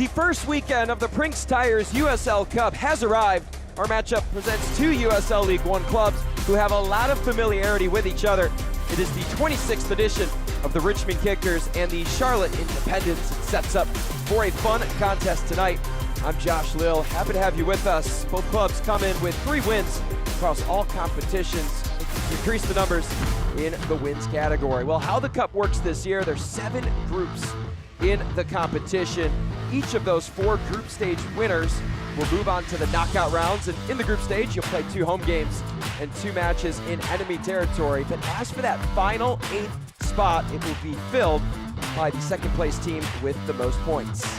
The first weekend of the Prinx Tires USL Cup has arrived. Our matchup presents two USL League One clubs who have a lot of familiarity with each other. It is the 26th edition of the Richmond Kickers and the Charlotte Independents. It sets up for a fun contest tonight. I'm Josh Lill, happy to have you with us. Both clubs come in with 3 wins across all competitions to increase the numbers in the wins category. Well, how the Cup works this year, there's 7 groups in the competition. Each of those 4 group stage winners will move on to the knockout rounds, and in the group stage, you'll play 2 home games and 2 matches in enemy territory. But as for that final 8th spot, it will be filled by the second place team with the most points.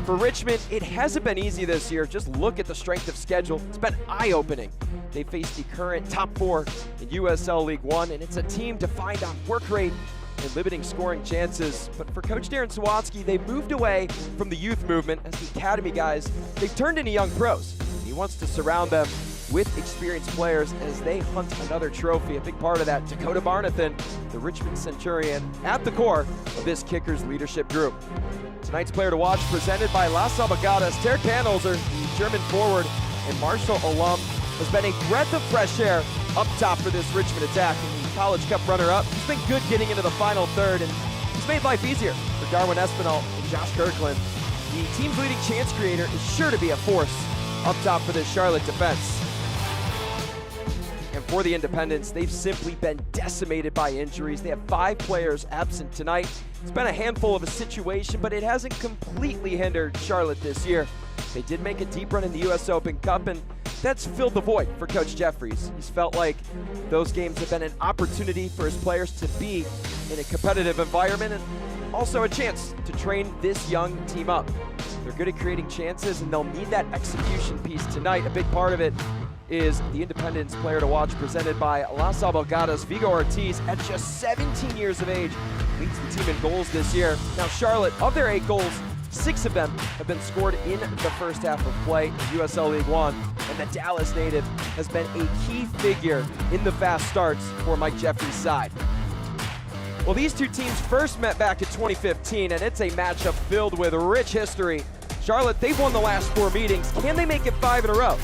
For Richmond, it hasn't been easy this year. Just look at the strength of schedule. It's been eye-opening. They face the current top 4 in USL League One, and it's a team defined on work rate and limiting scoring chances. But for Coach Darren Sawatsky, they've moved away from the youth movement as the academy guys. They've turned into young pros. He wants to surround them with experienced players as they hunt another trophy. A big part of that, Dakota Barnathan, the Richmond Centurion, at the core of this Kickers leadership group. Tonight's player to watch, presented by Las Abogadas. Terry Canholzer, the German forward and Marshall alum, has been a breath of fresh air up top for this Richmond attack. And the College Cup runner-up, he's been good getting into the final third, and he's made life easier for Darwin Espinal and Josh Kirkland. The team's leading chance creator is sure to be a force up top for this Charlotte defense. And for the Independents, they've simply been decimated by injuries. They have 5 players absent tonight. It's been a handful of a situation, but it hasn't completely hindered Charlotte this year. They did make a deep run in the US Open Cup, and that's filled the void for Coach Jeffries. He's felt like those games have been an opportunity for his players to be in a competitive environment and also a chance to train this young team up. They're good at creating chances, and they'll need that execution piece tonight. A big part of it is the Independents player to watch, presented by Las Abogadas. Vigo Ortiz, at just 17 years of age, leads the team in goals this year. Now Charlotte, of their 8 goals, 6 of them have been scored in the first half of play in USL League One, and the Dallas native has been a key figure in the fast starts for Mike Jeffries' side. Well, these two teams first met back in 2015, and it's a matchup filled with rich history. Charlotte, they've won the last 4 meetings. Can they make it 5 in a row?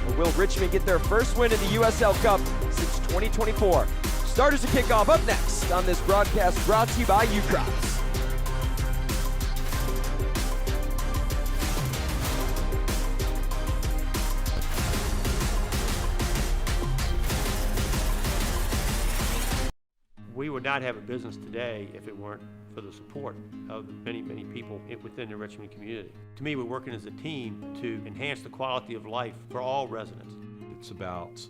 Or will Richmond get their first win in the USL Cup since 2024? Starters to kick off up next on this broadcast, brought to you by UCrops. We would not have a business today if it weren't for the support of the many, many people within the Richmond community. To me, we're working as a team to enhance the quality of life for all residents. It's about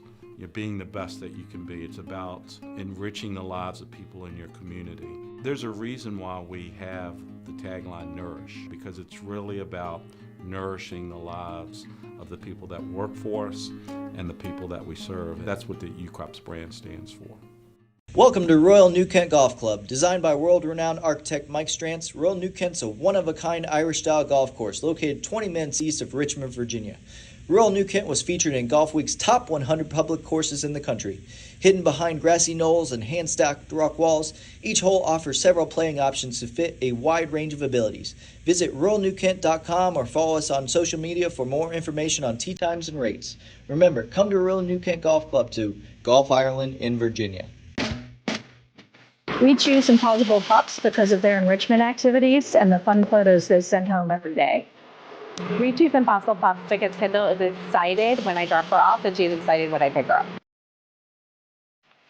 being the best that you can be. It's about enriching the lives of people in your community. There's a reason why we have the tagline Nourish, because it's really about nourishing the lives of the people that work for us and the people that we serve. That's what the UCrops brand stands for. Welcome to Royal New Kent Golf Club. Designed by world-renowned architect Mike Strantz, Royal New Kent's a one-of-a-kind Irish-style golf course located 20 minutes east of Richmond, Virginia. Royal New Kent was featured in Golf Week's top 100 public courses in the country. Hidden behind grassy knolls and hand-stacked rock walls, each hole offers several playing options to fit a wide range of abilities. Visit royalnewkent.com or follow us on social media for more information on tee times and rates. Remember, come to Royal New Kent Golf Club to Golf Ireland in Virginia. We choose Impossible Pups because of their enrichment activities and the fun photos they send home every day. We choose Impossible Pups because Kendall is excited when I drop her off and she's excited when I pick her up.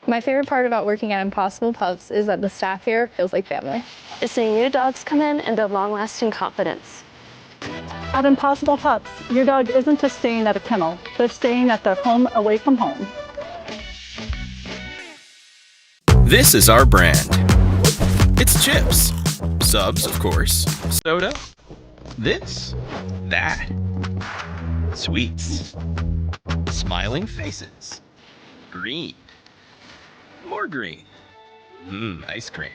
My favorite part about working at Impossible Pups is that the staff here feels like family. It's seeing new dogs come in and build long-lasting confidence. At Impossible Pups, your dog isn't just staying at a kennel, but staying at their home away from home. This is our brand. It's chips. Subs, of course. Soda. This. That. Sweets. Smiling faces. Green. More green. Ice cream.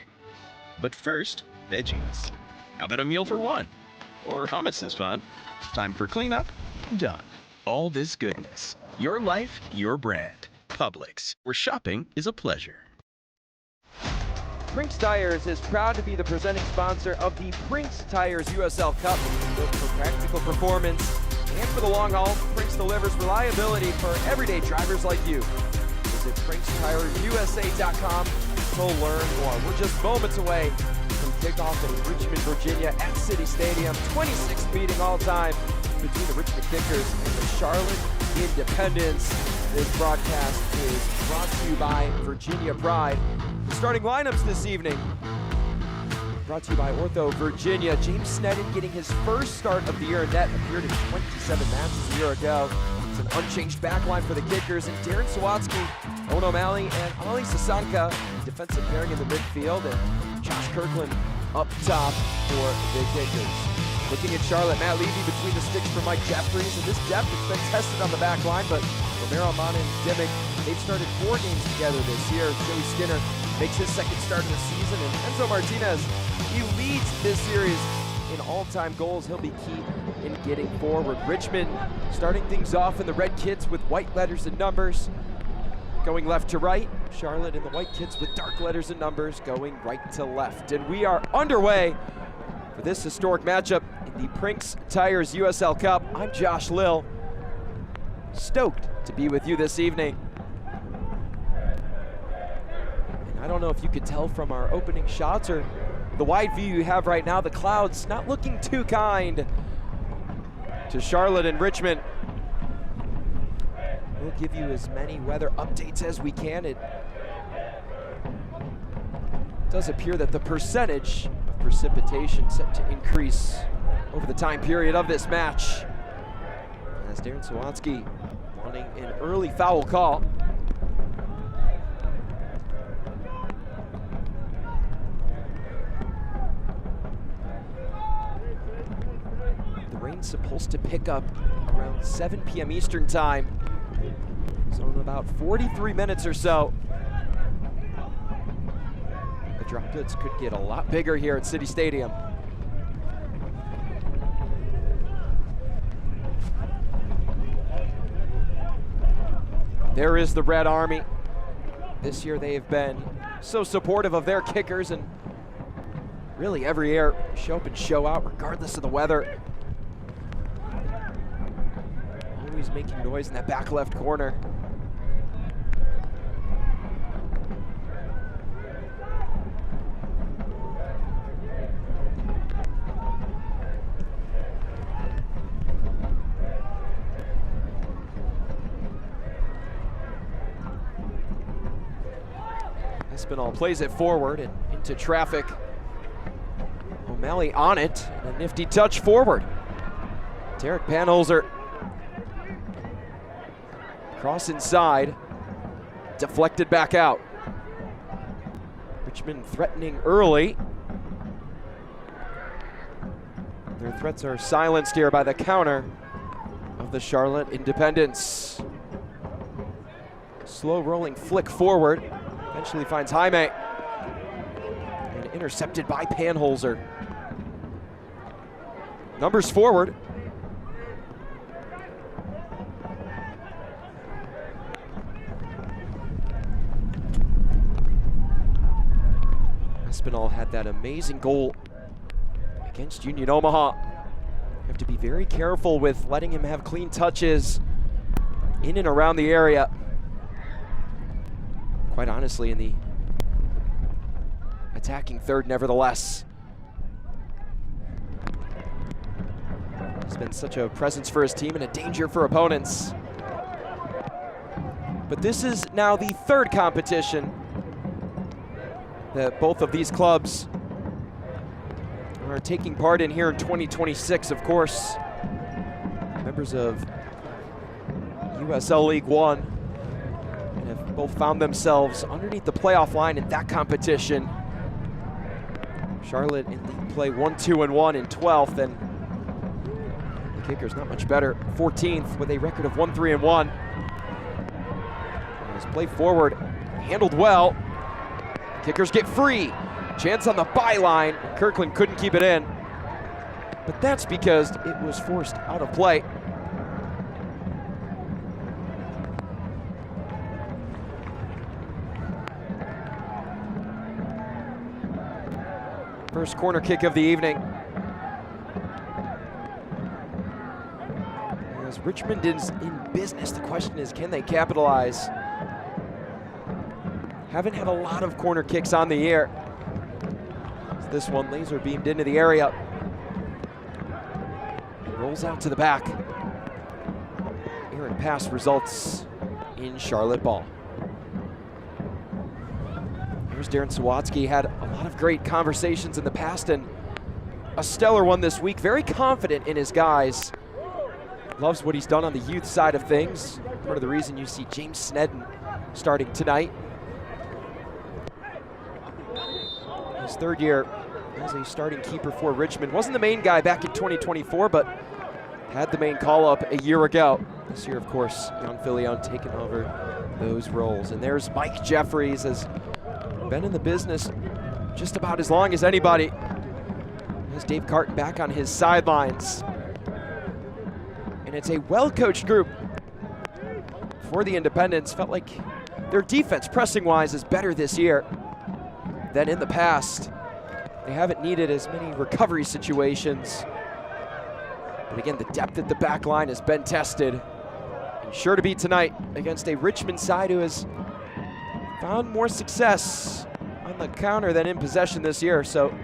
But first, veggies. How about a meal for one? Or hummus is fun. Time for cleanup? Done. All this goodness. Your life, your brand. Publix, where shopping is a pleasure. Prinx Tires is proud to be the presenting sponsor of the Prinx Tires USL Cup. Built for practical performance and for the long haul, Prinx delivers reliability for everyday drivers like you. Visit PrinxTiresUSA.com to learn more. We're just moments away from kickoff in Richmond, Virginia at City Stadium. 26th meeting all time between the Richmond Kickers and the Charlotte Independents. This broadcast is brought to you by Virginia Pride. The starting lineups this evening brought to you by Ortho Virginia. James Sneddon getting his first start of the year in net, appeared in 27 matches a year ago. It's an unchanged backline for the Kickers, and Darren Sawatsky, Owen O'Malley, and Ali Sasanka, defensive pairing in the midfield, and Josh Kirkland up top for the Kickers. Looking at Charlotte, Matt Levy between the sticks for Mike Jeffries, and this depth has been tested on the back line, but Romero, Amana, and Dimmick, they've started 4 games together this year. Joey Skinner makes his second start of the season, and Enzo Martinez, he leads this series in all-time goals. He'll be key in getting forward. Richmond starting things off in the red kits with white letters and numbers, going left to right. Charlotte in the white kits with dark letters and numbers, going right to left. And we are underway for this historic matchup in the Prinx Tires USL Cup. I'm Josh Lill, stoked to be with you this evening. And I don't know if you could tell from our opening shots or the wide view you have right now, the clouds not looking too kind to Charlotte and Richmond. We'll give you as many weather updates as we can. It does appear that the percentage of precipitation set to increase over the time period of this match, as Darren Sawatsky wanting an early foul call. The rain's supposed to pick up around 7 p.m. Eastern time, so in about 43 minutes or so. The droplets could get a lot bigger here at City Stadium. There is the Red Army. This year they have been so supportive of their kickers, and really every year show up and show out regardless of the weather. Always making noise in that back left corner. Espinal plays it forward and into traffic. O'Malley on it, and a nifty touch forward. Derek Panholzer. Cross inside, deflected back out. Richmond threatening early. Their threats are silenced here by the counter of the Charlotte Independents. Slow rolling flick forward. Eventually finds Jaime, and intercepted by Panholzer. Numbers forward. Espinal had that amazing goal against Union Omaha. You have to be very careful with letting him have clean touches in and around the area. Quite honestly, in the attacking third, nevertheless. He's been such a presence for his team and a danger for opponents. But this is now the third competition that both of these clubs are taking part in here in 2026, of course. Members of USL League One, and have both found themselves underneath the playoff line in that competition. Charlotte in league play 1-2-1 in 12th, and the Kickers not much better, 14th with a record of 1-3-1. As play forward, handled well. Kickers get free. Chance on the byline. Kirkland couldn't keep it in, but that's because it was forced out of play. First corner kick of the evening. As Richmond is in business, the question is, can they capitalize? Haven't had a lot of corner kicks on the year. This one laser beamed into the area. Rolls out to the back. Errant pass results in Charlotte ball. Here's Darren Sawatsky. Had a lot of great conversations in the past and a stellar one this week. Very confident in his guys. Loves what he's done on the youth side of things. Part of the reason you see James Snedden starting tonight. His third year as a starting keeper for Richmond. Wasn't the main guy back in 2024, but had the main call-up a year ago. This year, of course, Jan Filion taking over those roles. And there's Mike Jeffries, has been in the business just about as long as anybody. There's Dave Carton back on his sidelines. And it's a well-coached group for the Independents. Felt like their defense, pressing-wise, is better this year than in the past. They haven't needed as many recovery situations. But again, the depth at the back line has been tested. And sure to be tonight against a Richmond side who has found more success on the counter than in possession this year. So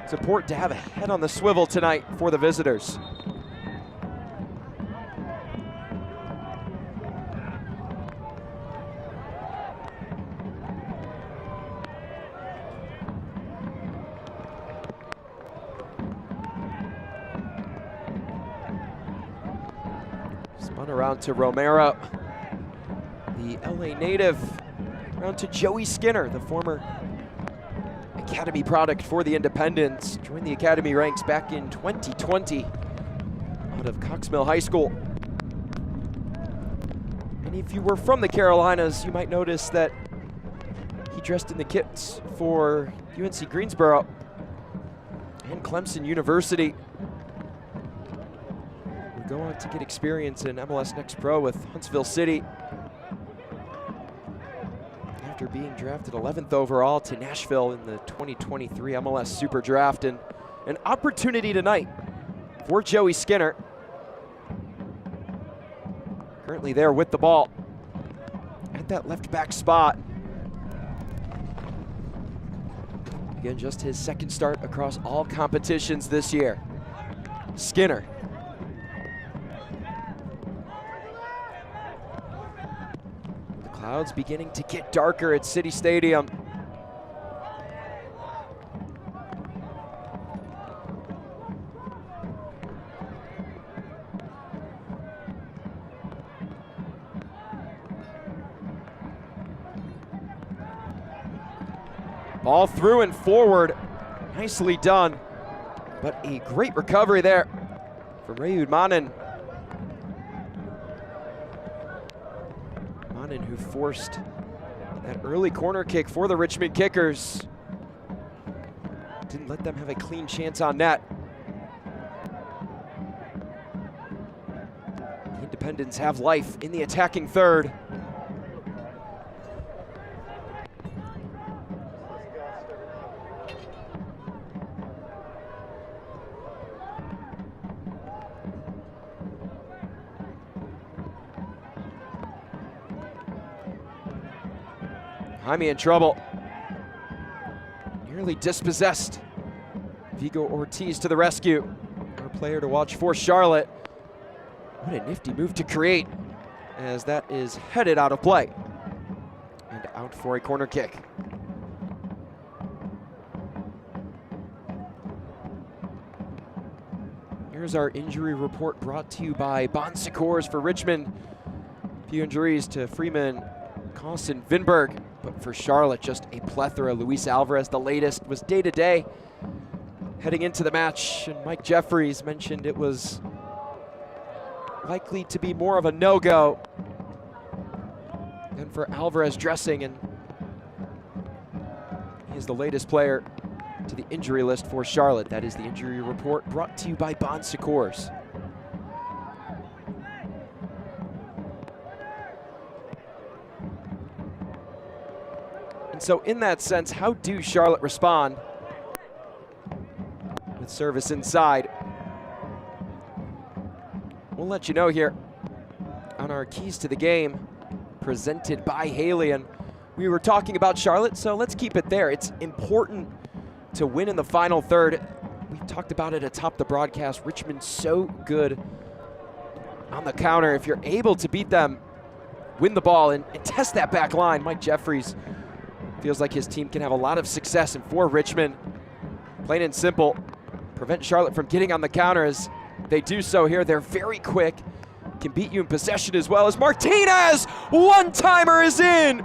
it's important to have a head on the swivel tonight for the visitors. Around to Romero, the LA native. Around to Joey Skinner, the former academy product for the Independents. Joined the academy ranks back in 2020 out of Coxmill High School. And if you were from the Carolinas, you might notice that he dressed in the kits for UNC Greensboro and Clemson University. Go on to get experience in MLS Next Pro with Huntsville City. After being drafted 11th overall to Nashville in the 2023 MLS Super Draft. And an opportunity tonight for Joey Skinner. Currently there with the ball at that left back spot. Again, just his second start across all competitions this year. Skinner. Clouds beginning to get darker at City Stadium. Ball through and forward. Nicely done. But a great recovery there from Rayud Manan. Who forced that early corner kick for the Richmond Kickers. Didn't let them have a clean chance on net. The Independents have life in the attacking third. Jaime in trouble. Nearly dispossessed. Vigo Ortiz to the rescue. Our player to watch for Charlotte. What a nifty move to create as that is headed out of play. And out for a corner kick. Here's our injury report brought to you by Bon Secours for Richmond. A few injuries to Freeman, Carlson, Vinberg. But for Charlotte, just a plethora. Luis Alvarez, the latest, was day-to-day heading into the match. And Mike Jeffries mentioned it was likely to be more of a no-go than for Alvarez dressing. And he's the latest player to the injury list for Charlotte. That is the injury report brought to you by Bon Secours. So in that sense, how do Charlotte respond? Service inside. We'll let you know here on our keys to the game, presented by Haley. And we were talking about Charlotte, so let's keep it there. It's important to win in the final third. We talked about it atop the broadcast. Richmond's so good on the counter. If you're able to beat them, win the ball and test that back line. Mike Jeffries feels like his team can have a lot of success. And for Richmond, plain and simple, prevent Charlotte from getting on the counter. As they do so here, they're very quick, can beat you in possession as well. As Martinez, one-timer is in.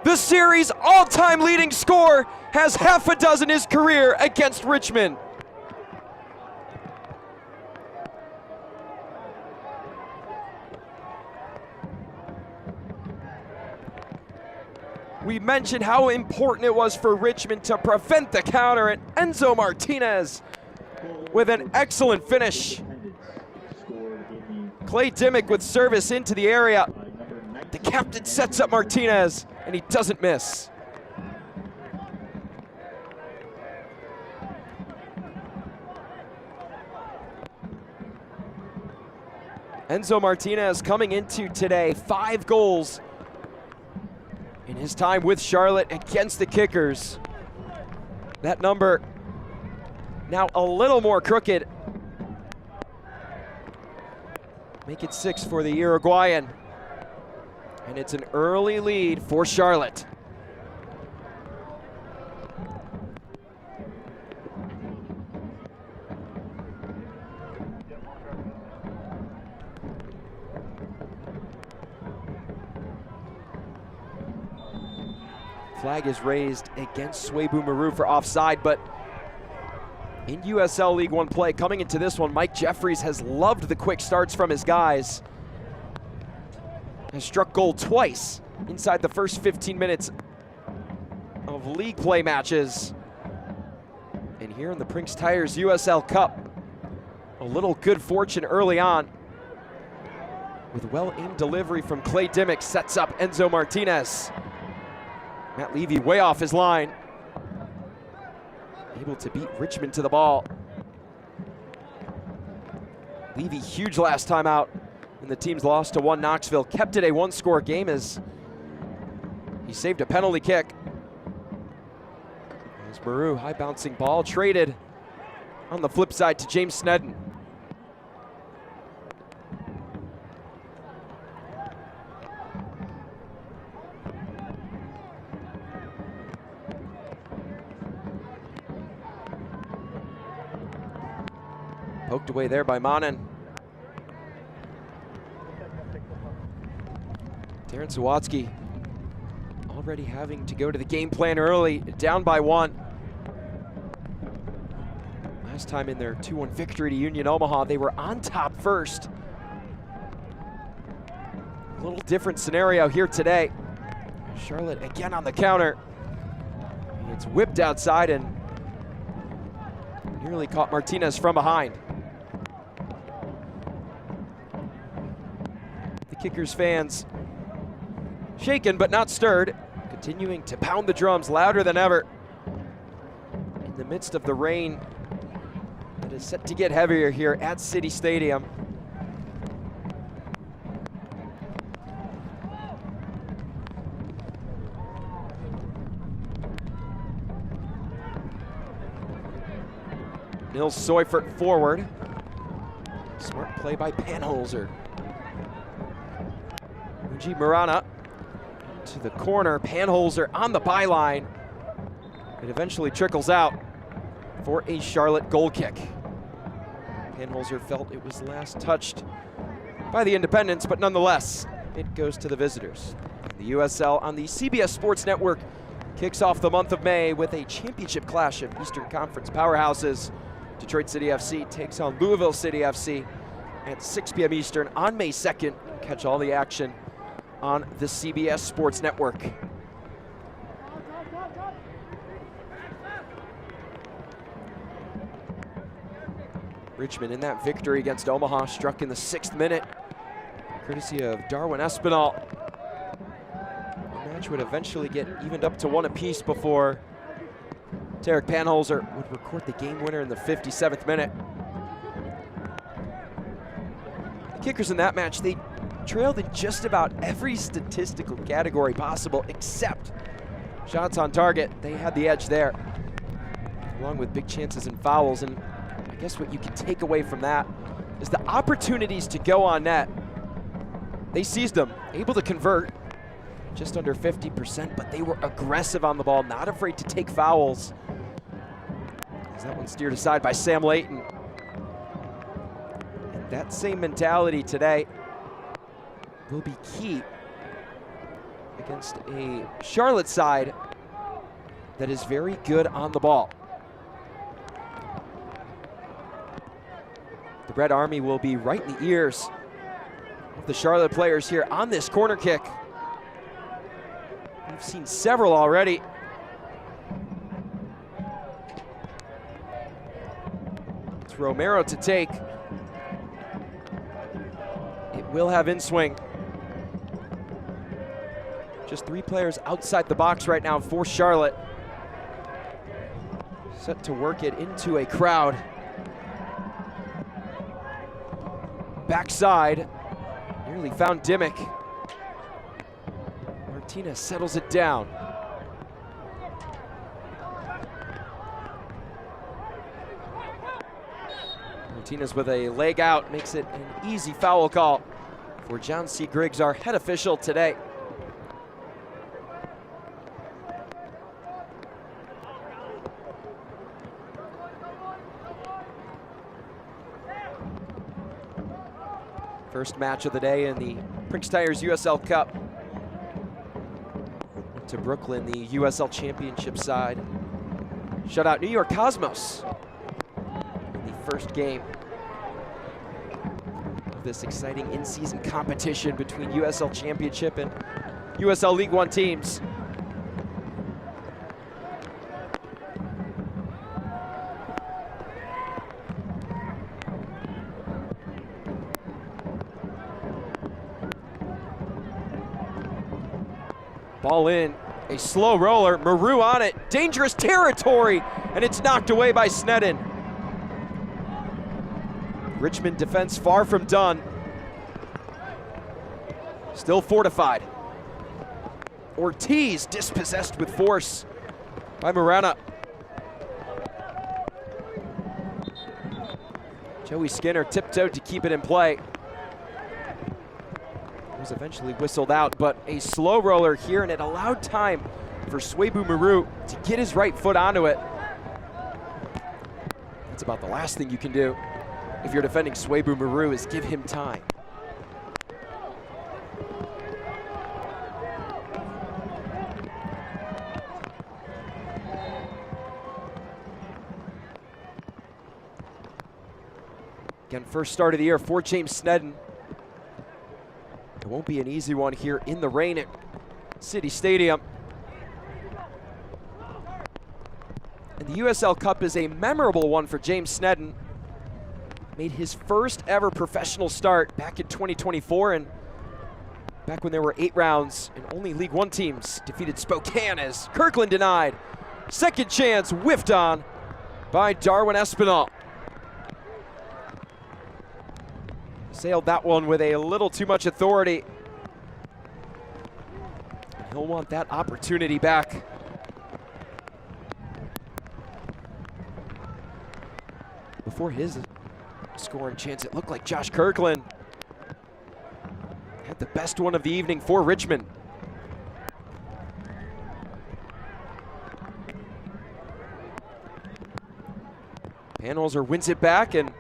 The series all-time leading scorer has half a dozen his career against Richmond. We mentioned how important it was for Richmond to prevent the counter, and Enzo Martinez with an excellent finish. Clay Dimmick with service into the area. The captain sets up Martinez, and he doesn't miss. Enzo Martinez coming into today, 5 goals in his time with Charlotte against the Kickers. That number now a little more crooked. Make it 6 for the Uruguayan. And it's an early lead for Charlotte. Flag is raised against Swebu Maru for offside, but in USL League One play, coming into this one, Mike Jeffries has loved the quick starts from his guys. Has struck goal twice inside the first 15 minutes of league play matches. And here in the Prinx Tires USL Cup, a little good fortune early on with well-aimed delivery from Clay Dimmick sets up Enzo Martinez. Matt Levy way off his line. Able to beat Richmond to the ball. Levy huge last time out, and the team's loss to 1 Knoxville. Kept it a 1-score game as he saved a penalty kick. As Maru, high bouncing ball, traded on the flip side to James Snedden. Poked away there by Manen. Darren Sawatsky already having to go to the game plan early, down by 1. Last time in their 2-1 victory to Union Omaha, they were on top first. A little different scenario here today. Charlotte again on the counter. It's whipped outside and nearly caught Martinez from behind. Kickers fans shaken but not stirred, continuing to pound the drums louder than ever in the midst of the rain that is set to get heavier here at City Stadium. Nils Seufert forward. Smart play by Panholzer. Uji Marana to the corner. Panholzer on the byline. It eventually trickles out for a Charlotte goal kick. Panholzer felt it was last touched by the Independents, but nonetheless, it goes to the visitors. The USL on the CBS Sports Network kicks off the month of May with a championship clash of Eastern Conference powerhouses. Detroit City FC takes on Louisville City FC at 6 p.m. Eastern on May 2nd. Catch all the action on the CBS Sports Network. Richmond in that victory against Omaha, struck in the 6th minute, courtesy of Darwin Espinal. The match would eventually get evened up to 1 apiece before Tarek Panholzer would record the game winner in the 57th minute. The kickers in that match, they trailed in just about every statistical category possible except shots on target. They had the edge there, along with big chances and fouls. And I guess what you can take away from that is the opportunities to go on net. They seized them, able to convert just under 50%, but they were aggressive on the ball, not afraid to take fouls. As that one steered aside by Sam Layton. And that same mentality today will be key against a Charlotte side that is very good on the ball. The Red Army will be right in the ears of the Charlotte players here on this corner kick. We've seen several already. It's Romero to take. It will have in swing. Just 3 players outside the box right now for Charlotte. Set to work it into a crowd. Backside, nearly found Dimmick. Martinez settles it down. Martinez with a leg out makes it an easy foul call for John C. Griggs, our head official today. First match of the day in the Prinx Tires USL Cup. To Brooklyn, the USL Championship side. Shut out New York Cosmos in the first game of this exciting in-season competition between USL Championship and USL League One teams. Ball in, a slow roller, Maru on it, dangerous territory, and it's knocked away by Sneddon. Richmond defense far from done. Still fortified. Ortiz dispossessed with force by Morana. Joey Skinner tiptoed to keep it in play. Was eventually whistled out, but a slow roller here, and it allowed time for Swebu Maru to get his right foot onto it. That's about the last thing you can do if you're defending Swebu Maru, is give him time. Again, first start of the year for James Sneddon. It won't be an easy one here in the rain at City Stadium. And the USL Cup is a memorable one for James Sneddon. Made his first ever professional start back in 2024, and back when there were 8 rounds and only League One teams defeated Spokane as Kirkland denied. Second chance whiffed on by Darwin Espinal. Sailed that one with a little too much authority. He'll want that opportunity back. Before his scoring chance, it looked like Josh Kirkland had the best one of the evening for Richmond. Panholzer wins it back and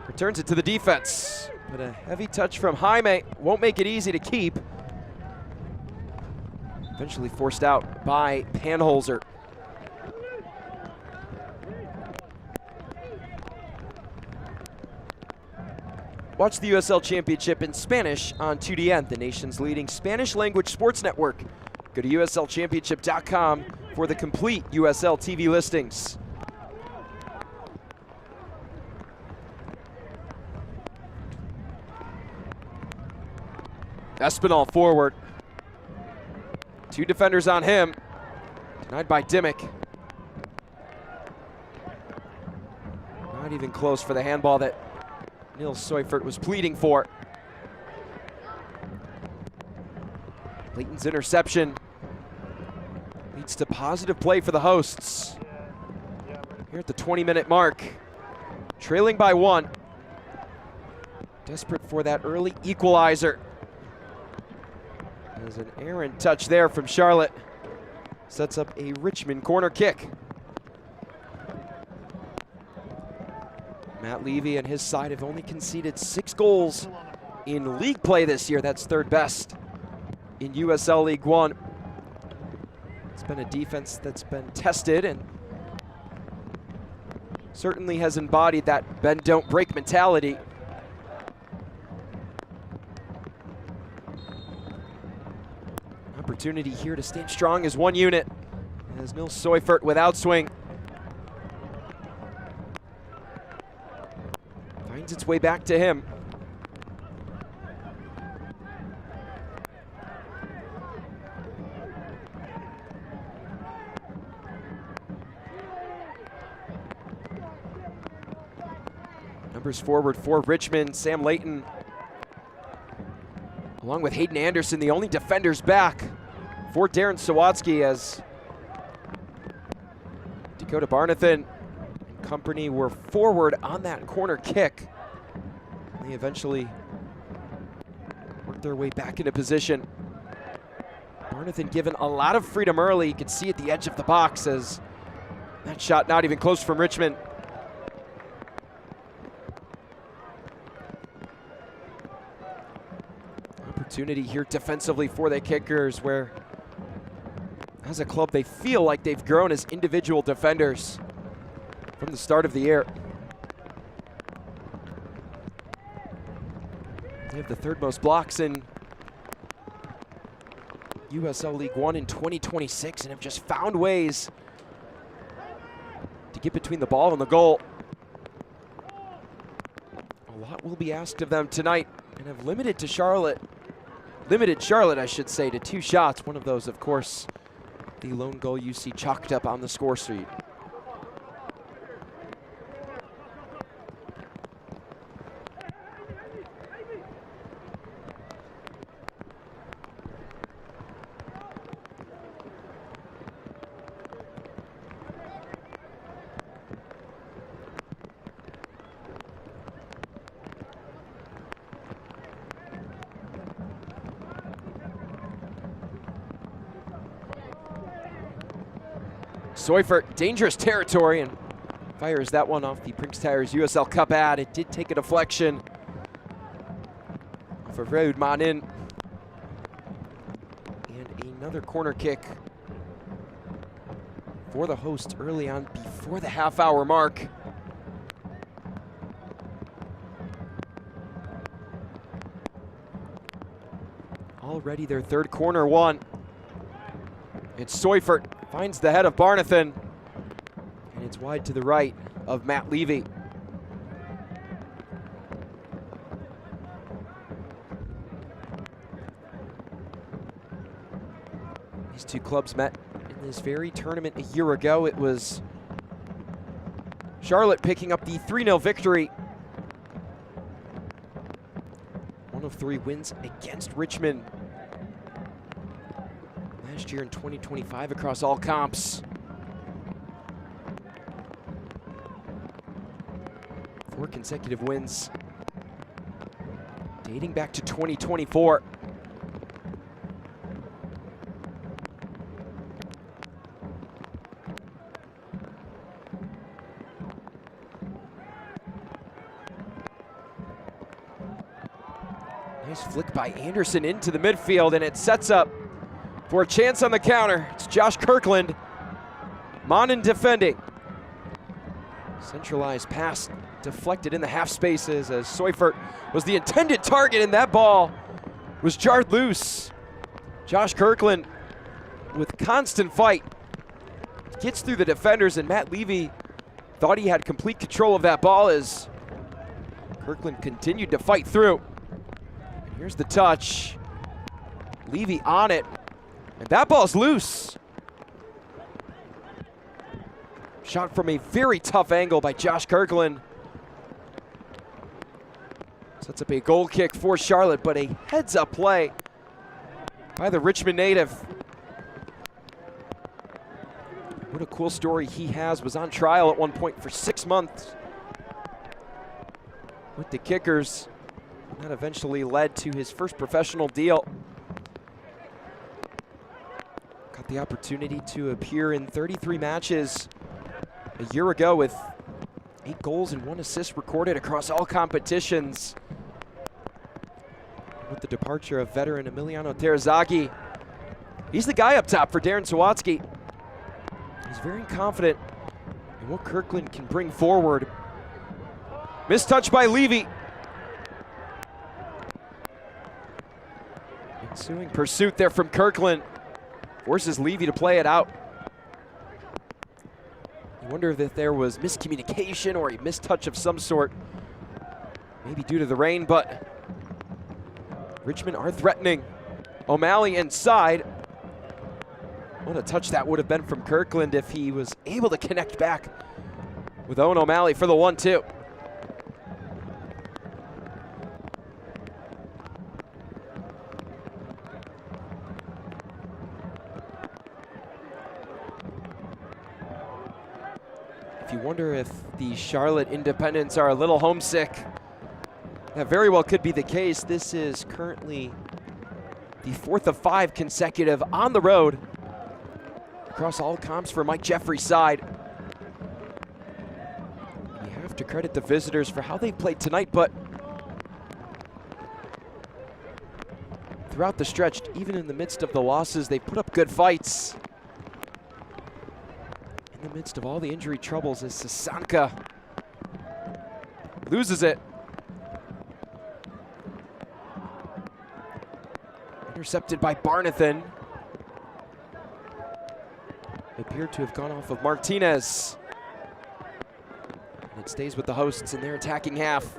returns it to the defense. But a heavy touch from Jaime won't make it easy to keep. Eventually forced out by Panholzer. Watch the USL Championship in Spanish on 2DN, the nation's leading Spanish language sports network. Go to uslchampionship.com for the complete USL TV listings. Espinal forward. 2 defenders on him. Denied by Dimmick. Not even close for the handball that Nils Seufert was pleading for. Leighton's interception leads to positive play for the hosts. Here at the 20-minute mark, trailing by 1. Desperate for that early equalizer. There's an errant touch there from Charlotte. Sets up a Richmond corner kick. Matt Levy and his side have only conceded 6 goals in league play this year. That's 3rd best in USL League One. It's been a defense that's been tested and certainly has embodied that bend don't break mentality. Opportunity here to stand strong as one unit as Nils Seufert with outswing. Finds its way back to him. Numbers forward for Richmond, Sam Leighton, along with Hayden Anderson, the only defenders back for Darren Sawatsky, as Dakota Barnathan and company were forward on that corner kick. They eventually worked their way back into position. Barnathan given a lot of freedom early. You could see at the edge of the box as that shot not even close from Richmond. Opportunity here defensively for the Kickers, where as a club they feel like they've grown as individual defenders from the start of the year. They have the 3rd most blocks in USL League One in 2026 and have just found ways to get between the ball and the goal. A lot will be asked of them tonight and have limited Charlotte, I should say, to 2 shots. One of those, of course, the lone goal you see chalked up on the score sheet. Seufert, dangerous territory, and fires that one off the Prinx Tires USL Cup ad. It did take a deflection off of Reud Manin. And another corner kick for the host early on before the half-hour mark. Already their 3rd corner won. It's Seufert. Finds the head of Barnathan, and it's wide to the right of Matt Levy. These 2 clubs met in this very tournament a year ago. It was Charlotte picking up the 3-0 victory. One of 3 wins against Richmond last year in 2025 across all comps. 4 consecutive wins dating back to 2024. Nice flick by Anderson into the midfield, and it sets up for a chance on the counter. It's Josh Kirkland. Manin defending. Centralized pass deflected in the half spaces as Seufert was the intended target, and that ball was jarred loose. Josh Kirkland with constant fight gets through the defenders, and Matt Levy thought he had complete control of that ball as Kirkland continued to fight through. And here's the touch. Levy on it. And that ball's loose. Shot from a very tough angle by Josh Kirkland. Sets up a goal kick for Charlotte, but a heads-up play by the Richmond native. What a cool story he has. Was on trial at one point for 6 months with the Kickers. That eventually led to his first professional deal. Got the opportunity to appear in 33 matches a year ago with 8 goals and 1 assist recorded across all competitions. With the departure of veteran Emiliano Terzaghi, he's the guy up top for Darren Sawatsky. He's very confident in what Kirkland can bring forward. Mistouch by Levy. Ensuing pursuit there from Kirkland forces Levy to play it out. You wonder if there was miscommunication or a mistouch of some sort, maybe due to the rain, but Richmond are threatening. O'Malley inside. What a touch that would have been from Kirkland if he was able to connect back with Owen O'Malley for the 1-2. If you wonder if the Charlotte Independents are a little homesick, that very well could be the case. This is currently the 4th of 5 consecutive on the road across all comps for Mike Jeffrey's side. You have to credit the visitors for how they played tonight, but throughout the stretch, even in the midst of the losses, they put up good fights. In the midst of all the injury troubles, as Sasanka loses it. Intercepted by Barnathan. Appeared to have gone off of Martinez. And it stays with the hosts in their attacking half.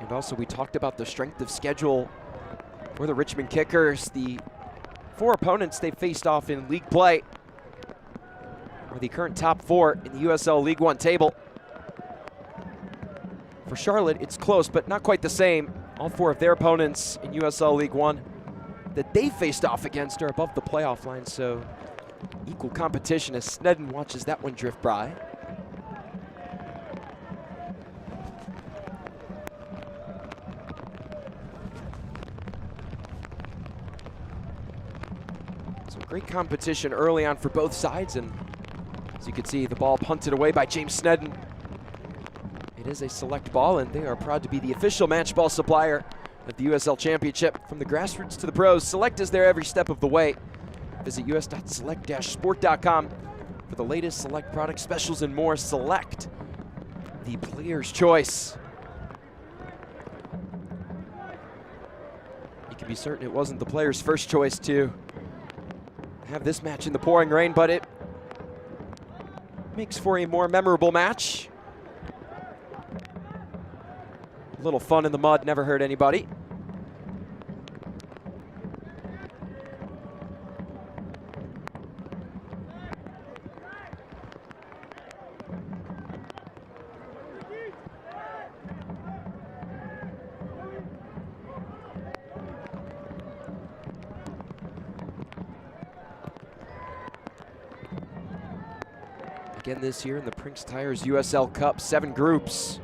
And also we talked about the strength of schedule for the Richmond Kickers. The 4 opponents they faced off in league play are the current top 4 in the USL League One table. For Charlotte, it's close, but not quite the same. All 4 of their opponents in USL League One that they faced off against are above the playoff line, so equal competition as Snedden watches that one drift by. So great competition early on for both sides, and as you can see, the ball punted away by James Snedden. It is a select ball, and they are proud to be the official match ball supplier of the USL Championship. From the grassroots to the pros, Select is there every step of the way. Visit us.select-sport.com for the latest Select product specials and more. Select, the player's choice. You can be certain it wasn't the player's first choice to have this match in the pouring rain, but it makes for a more memorable match. A little fun in the mud never hurt anybody. Again this year in the Prinx Tires USL Cup, 7 groups.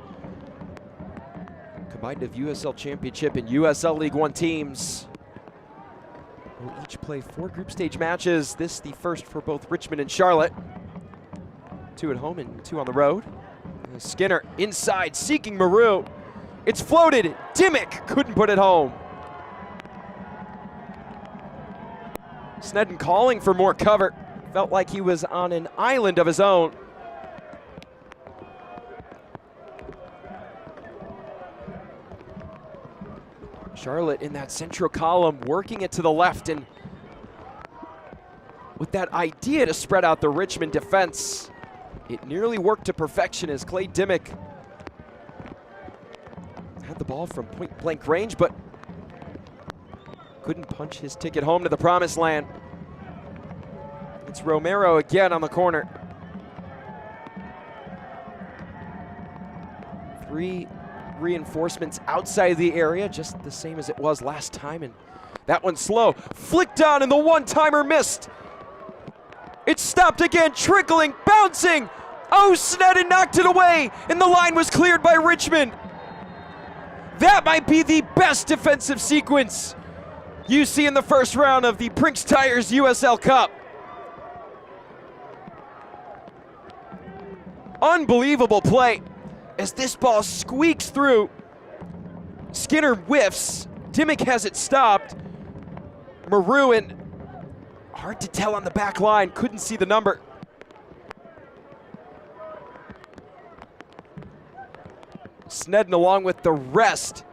Combined of USL Championship and USL League One teams will each play 4 group stage matches. This the first for both Richmond and Charlotte. 2 at home and 2 on the road. And Skinner inside, seeking Maru. It's floated. Dimmick couldn't put it home. Snedden calling for more cover. Felt like he was on an island of his own. Charlotte in that central column, working it to the left, and with that idea to spread out the Richmond defense, it nearly worked to perfection as Clay Dimmick had the ball from point-blank range, but couldn't punch his ticket home to the promised land. It's Romero again on the corner. 3 reinforcements outside the area, just the same as it was last time, and that one's slow. Flicked on, and the one-timer missed. It's stopped again, trickling, bouncing. Oh, Sneddon knocked it away, and the line was cleared by Richmond. That might be the best defensive sequence you see in the first round of the Prinx Tires USL Cup. Unbelievable play as this ball squeaks through. Skinner whiffs. Dimmick has it stopped. Maroon, hard to tell on the back line, couldn't see the number. Sneddon along with the rest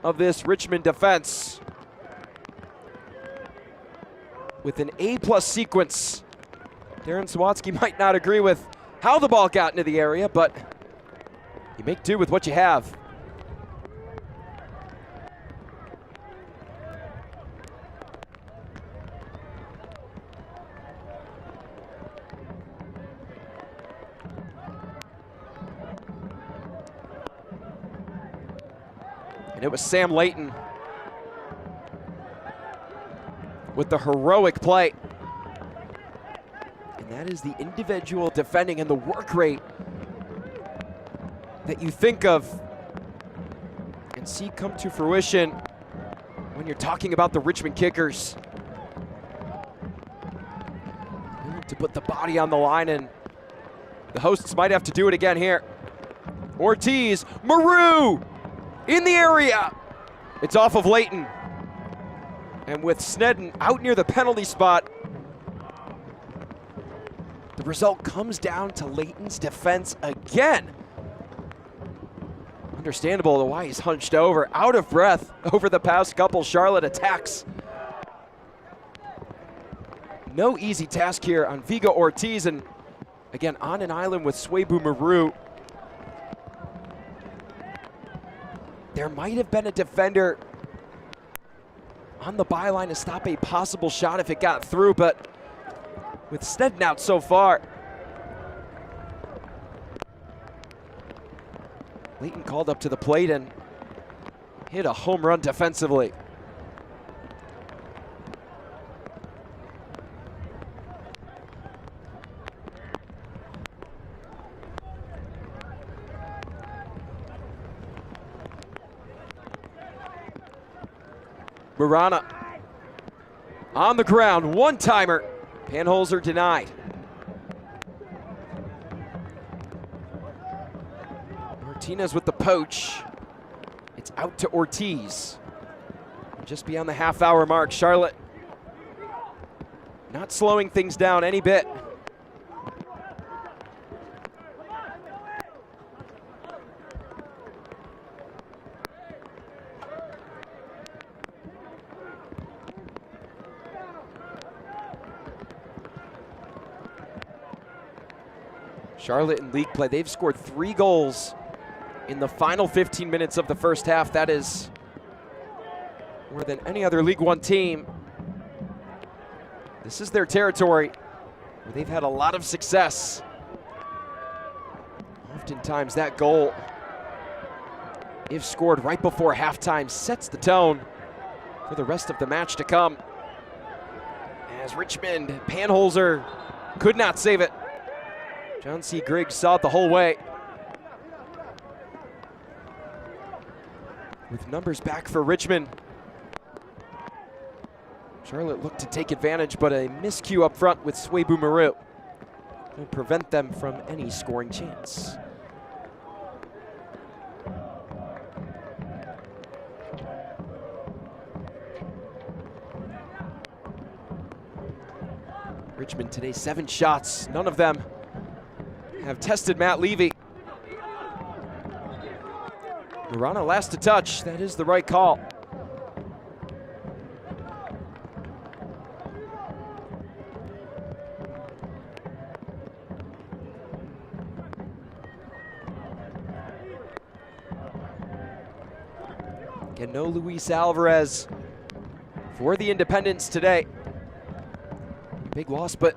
of this Richmond defense with an A+ sequence. Darren Sawatsky might not agree with how the ball got into the area, but you make do with what you have. And it was Sam Layton with the heroic play. And that is the individual defending and the work rate that you think of and see come to fruition when you're talking about the Richmond kickers. To put the body on the line, and the hosts might have to do it again here. Ortiz, Maru in the area. It's off of Layton. And with Sneddon out near the penalty spot, the result comes down to Layton's defense again. Understandable why he's hunched over, out of breath over the past couple Charlotte attacks. No easy task here on Vigo Ortiz, and again on an island with Swebu Maru. There might have been a defender on the byline to stop a possible shot if it got through, but with Sneddon out so far, Layton called up to the plate and hit a home run defensively. Marana on the ground, one-timer. Panholzer denied. Martinez with the poach. It's out to Ortiz. Just beyond the half-hour mark, Charlotte not slowing things down any bit. Charlotte in league play, they've scored 3 goals in the final 15 minutes of the first half. That is more than any other League One team. This is their territory where they've had a lot of success. Oftentimes that goal, if scored right before halftime, sets the tone for the rest of the match to come. As Richmond, Panholzer could not save it. John C. Griggs saw it the whole way. With numbers back for Richmond. Charlotte looked to take advantage, but a miscue up front with Swebu Maru will prevent them from any scoring chance. Richmond today, 7 shots, none of them have tested Matt Levy. Marana last to touch, that is the right call. Again, no Luis Alvarez for the Independents today. Big loss, but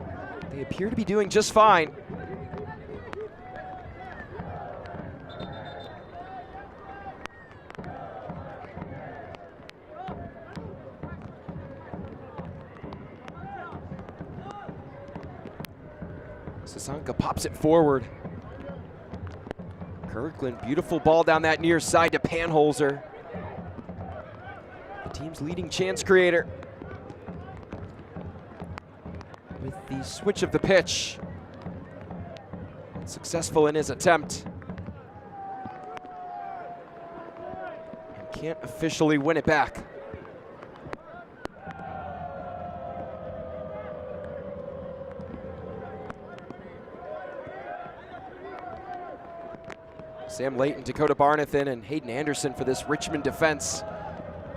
they appear to be doing just fine. Sasanka pops it forward. Kirkland, beautiful ball down that near side to Panholzer. The team's leading chance creator. With the switch of the pitch. Successful in his attempt. And can't officially win it back. Sam Layton, Dakota Barnathan, and Hayden Anderson for this Richmond defense,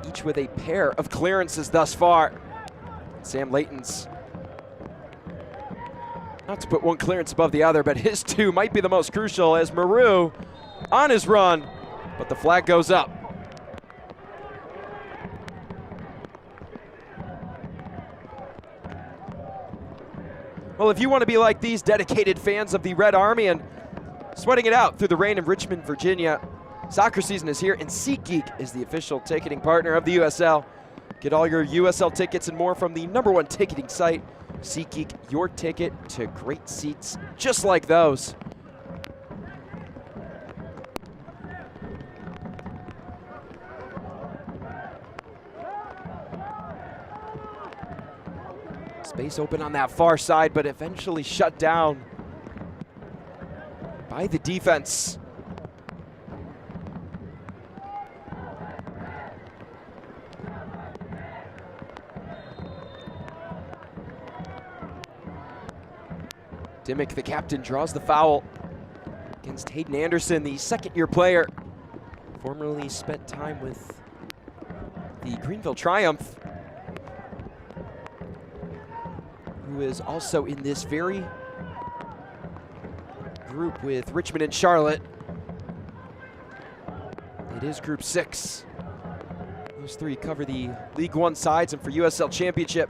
each with a pair of clearances thus far. Sam Layton's, not to put one clearance above the other, but his two might be the most crucial as Maru on his run, but the flag goes up. Well, if you want to be like these dedicated fans of the Red Army and sweating it out through the rain in Richmond, Virginia, soccer season is here, and SeatGeek is the official ticketing partner of the USL. Get all your USL tickets and more from the #1 ticketing site, SeatGeek, your ticket to great seats just like those. Space open on that far side, but eventually shut down by the defense. Dimmick, the captain, draws the foul against Hayden Anderson, the second-year player. Formerly spent time with the Greenville Triumph, who is also in this very group with Richmond and Charlotte. It is Group 6. Those three cover the League One sides, and for USL Championship,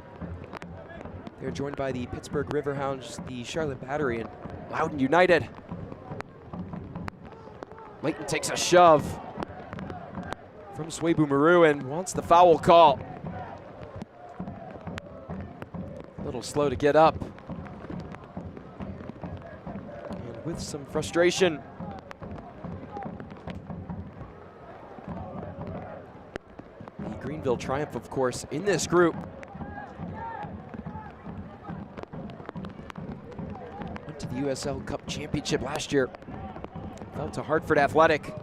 they're joined by the Pittsburgh Riverhounds, the Charlotte Battery, and Loudoun United. Layton takes a shove from Swebu Maru and wants the foul call. A little slow to get up. And with some frustration, the Greenville Triumph, of course, in this group. Went to the USL Cup Championship last year. Fell to Hartford Athletic.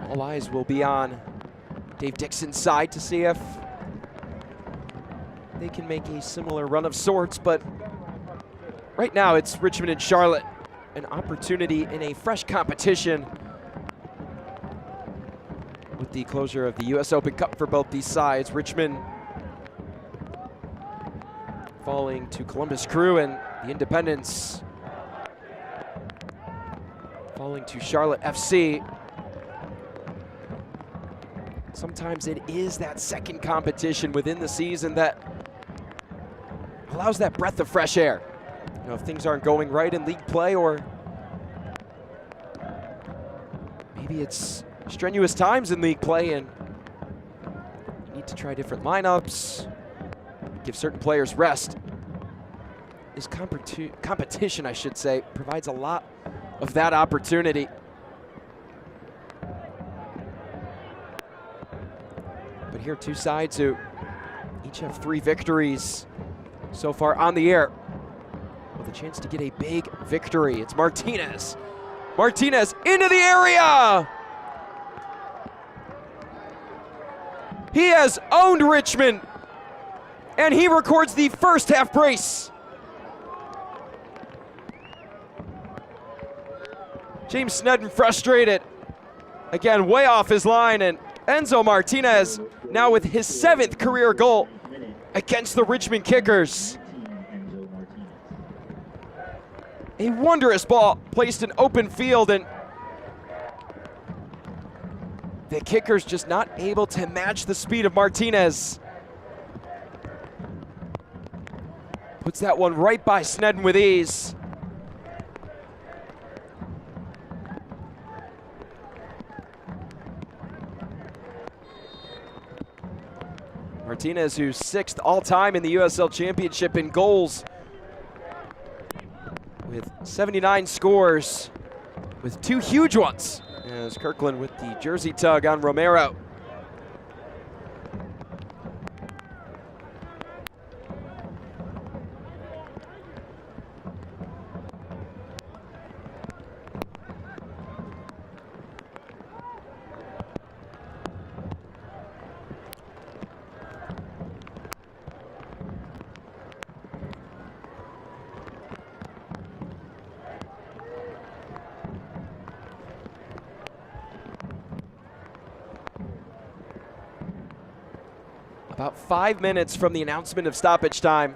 All eyes will be on Dave Dixon's side to see if they can make a similar run of sorts, but right now it's Richmond and Charlotte, an opportunity in a fresh competition with the closure of the US Open Cup for both these sides. Richmond falling to Columbus Crew, and the Independents falling to Charlotte FC. Sometimes it is that second competition within the season that allows that breath of fresh air. You know, if things aren't going right in league play, or maybe it's strenuous times in league play and you need to try different lineups, give certain players rest. This competition, I should say, provides a lot of that opportunity. But here, two sides who each have 3 victories so far on the air, with a chance to get a big victory. It's Martinez. Martinez into the area! He has owned Richmond, and he records the first half brace. James Snedden frustrated. Again, way off his line, and Enzo Martinez now with his 7th career goal against the Richmond Kickers. A wondrous ball placed in open field, and The kicker's just not able to match the speed of Martinez. Puts that one right by Snedden with ease. Martinez, who's 6th all-time in the USL Championship in goals, with 79 scores, with 2 huge ones, as Kirkland with the jersey tug on Romero. About 5 minutes from the announcement of stoppage time.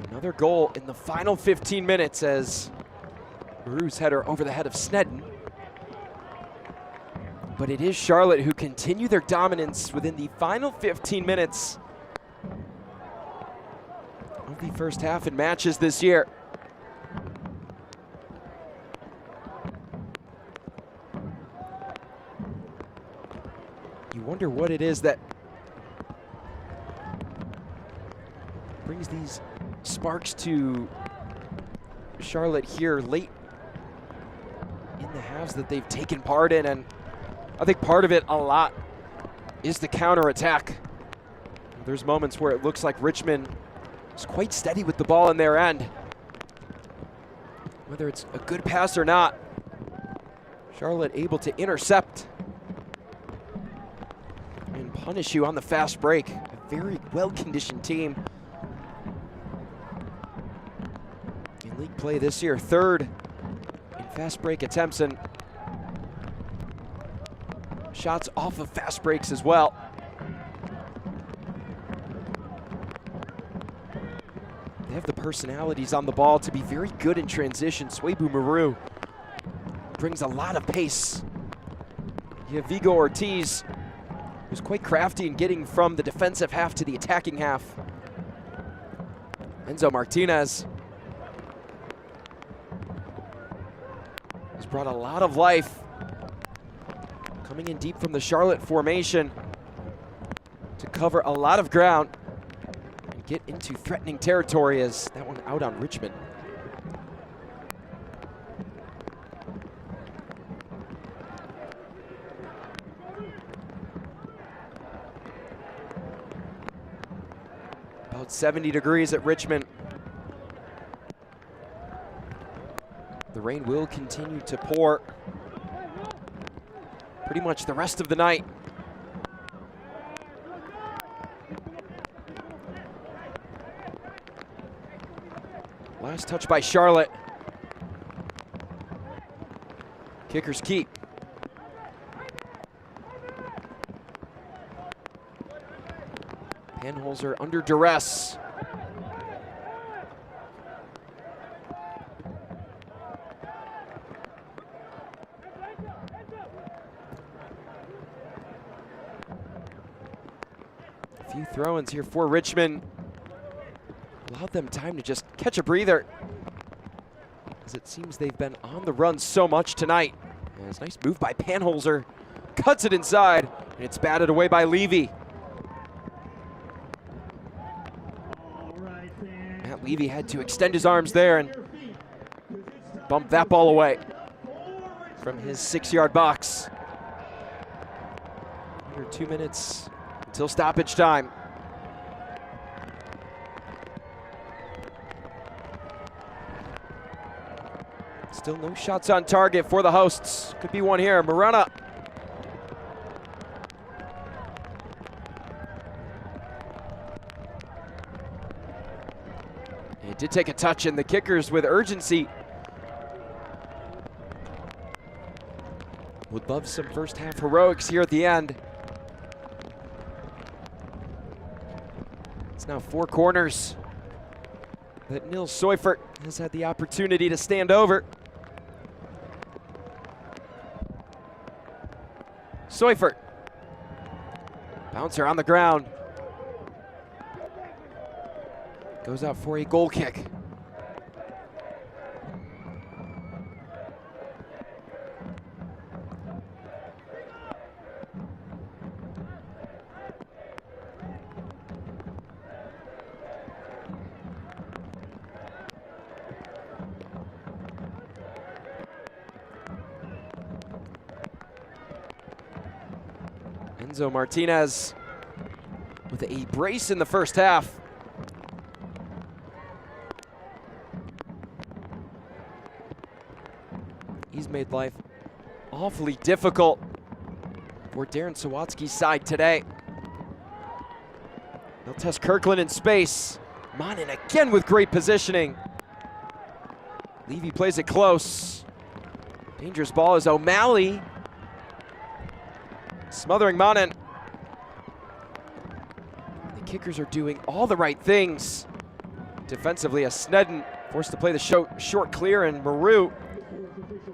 Another goal in the final 15 minutes as Maru's header over the head of Snedden. But it is Charlotte who continue their dominance within the final 15 minutes of the first half in matches this year. You wonder what it is that brings these sparks to Charlotte here late in the halves that they've taken part in, and I think part of it a lot is the counterattack. There's moments where it looks like Richmond is quite steady with the ball in their end. Whether it's a good pass or not, Charlotte able to intercept and punish you on the fast break. A very well-conditioned team in league play this year, 3rd in fast break attempts and shots off of fast breaks as well. They have the personalities on the ball to be very good in transition. Swabu Maru brings a lot of pace. You have Vigo Ortiz, who's quite crafty in getting from the defensive half to the attacking half. Enzo Martinez has brought a lot of life, coming in deep from the Charlotte formation to cover a lot of ground and get into threatening territory, as that one out on Richmond. About 70 degrees at Richmond. The rain will continue to pour pretty much the rest of the night. Last touch by Charlotte. Kickers keep. Penholzer under duress. A few throw-ins here for Richmond. Allowed them time to just catch a breather, as it seems they've been on the run so much tonight. And it's a nice move by Penholzer. Cuts it inside, and it's batted away by Levy. Matt Levy had to extend his arms there and bump that ball away from his 6-yard box. Under 2 minutes until stoppage time. Still no shots on target for the hosts. Could be one here. Morana. It did take a touch, and the kickers with urgency would love some first half heroics here at the end. It's now 4 corners that Nils Seufert has had the opportunity to stand over. Seufert. Bouncer on the ground. Goes out for a goal kick. Enzo Martinez with a brace in the first half. He's made life awfully difficult for Darren Sawatsky's side today. They'll test Kirkland in space. Monin again with great positioning. Levy plays it close. Dangerous ball is O'Malley. Smothering Monin. The kickers are doing all the right things. Defensively, as Snedden forced to play the short clear, and Maru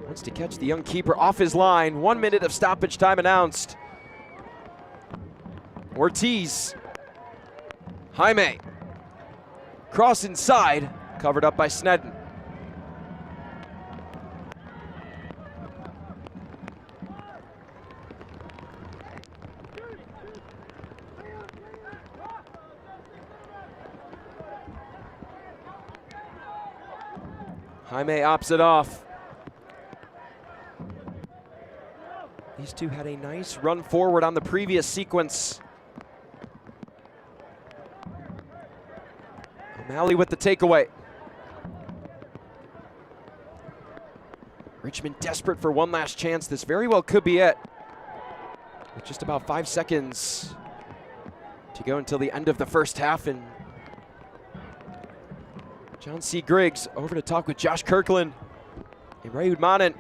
wants to catch the young keeper off his line. 1 minute of stoppage time announced. Ortiz. Jaime. Cross inside, covered up by Snedden. Jaime opts it off. These two had a nice run forward on the previous sequence. O'Malley with the takeaway. Richmond desperate for one last chance. This very well could be it. With just about 5 seconds to go until the end of the first half, and John C. Griggs over to talk with Josh Kirkland and Rayud Monin,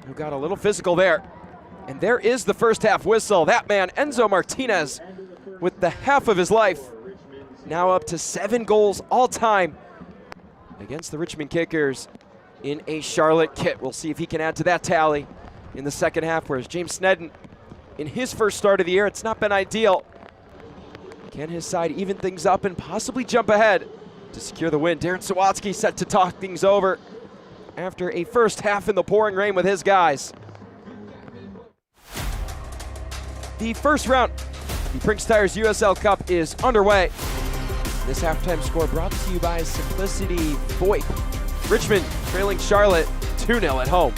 who got a little physical there. And there is the first half whistle. That man, Enzo Martinez, with the half of his life, now up to 7 goals all time against the Richmond Kickers in a Charlotte kit. We'll see if he can add to that tally in the second half, whereas James Snedden, in his first start of the year, it's not been ideal. Can his side even things up and possibly jump ahead to secure the win? Darren Sawatsky set to talk things over after a first half in the pouring rain with his guys. The first round of the Prinx Tires USL Cup is underway. This halftime score brought to you by Simplicity VoIP. Richmond trailing Charlotte 2-0 at home.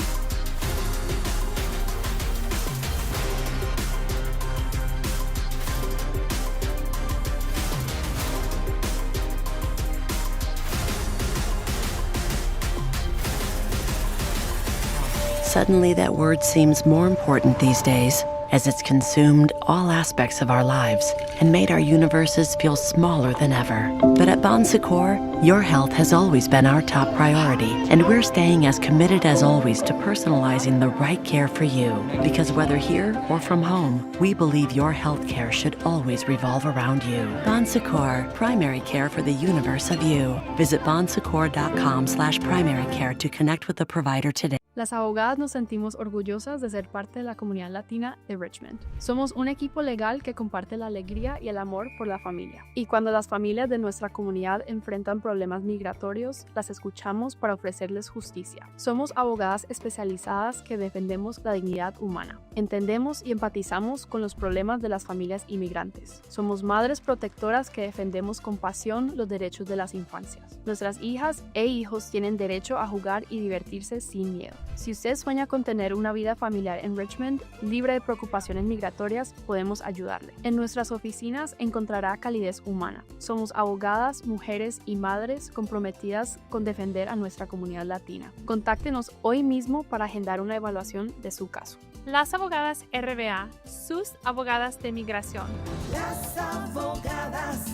Suddenly, that word seems more important these days, as it's consumed all aspects of our lives and made our universes feel smaller than ever. But at Bon Secours, your health has always been our top priority, and we're staying as committed as always to personalizing the right care for you. Because whether here or from home, we believe your health care should always revolve around you. Bon Secours, primary care for the universe of you. Visit bonsecours.com/primary care to connect with the provider today. Las abogadas nos sentimos orgullosas de ser parte de la comunidad latina de Richmond. Somos un equipo legal que comparte la alegría y el amor por la familia. Y cuando las familias de nuestra comunidad enfrentan problemas migratorios, las escuchamos para ofrecerles justicia. Somos abogadas especializadas que defendemos la dignidad humana. Entendemos y empatizamos con los problemas de las familias inmigrantes. Somos madres protectoras que defendemos con pasión los derechos de las infancias. Nuestras hijas e hijos tienen derecho a jugar y divertirse sin miedo. Si usted sueña con tener una vida familiar en Richmond, libre de preocupaciones migratorias, podemos ayudarle. En nuestras oficinas encontrará calidez humana. Somos abogadas, mujeres y madres comprometidas con defender a nuestra comunidad latina. Contáctenos hoy mismo para agendar una evaluación de su caso. Las abogadas RBA, sus abogadas de migración. Las abogadas,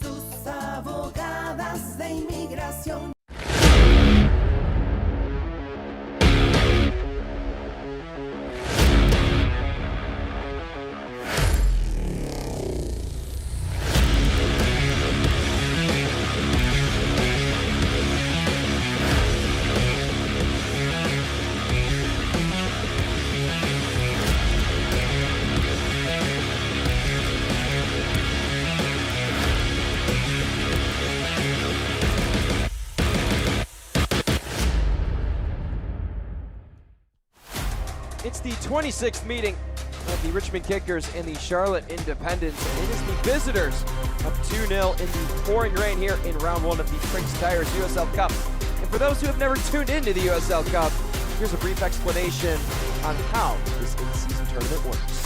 sus abogadas de inmigración. 26th meeting of the Richmond Kickers and the Charlotte Independents. And it is the visitors up 2-0 in the pouring rain here in round one of the Prinx Tires USL Cup. And for those who have never tuned into the USL Cup, here's a brief explanation on how this in-season tournament works.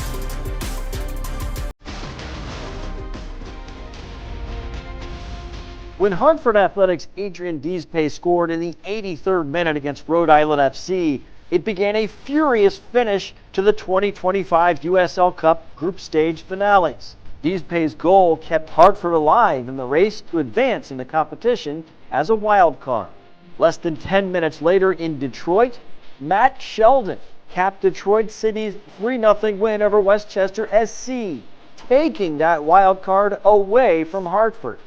When Hartford Athletics' Adrian Deespace scored in the 83rd minute against Rhode Island FC, it began a furious finish to the 2025 USL Cup group stage finales. Deespace's goal kept Hartford alive in the race to advance in the competition as a wild card. Less than 10 minutes later in Detroit, Matt Sheldon capped Detroit City's 3-0 win over Westchester SC, taking that wild card away from Hartford.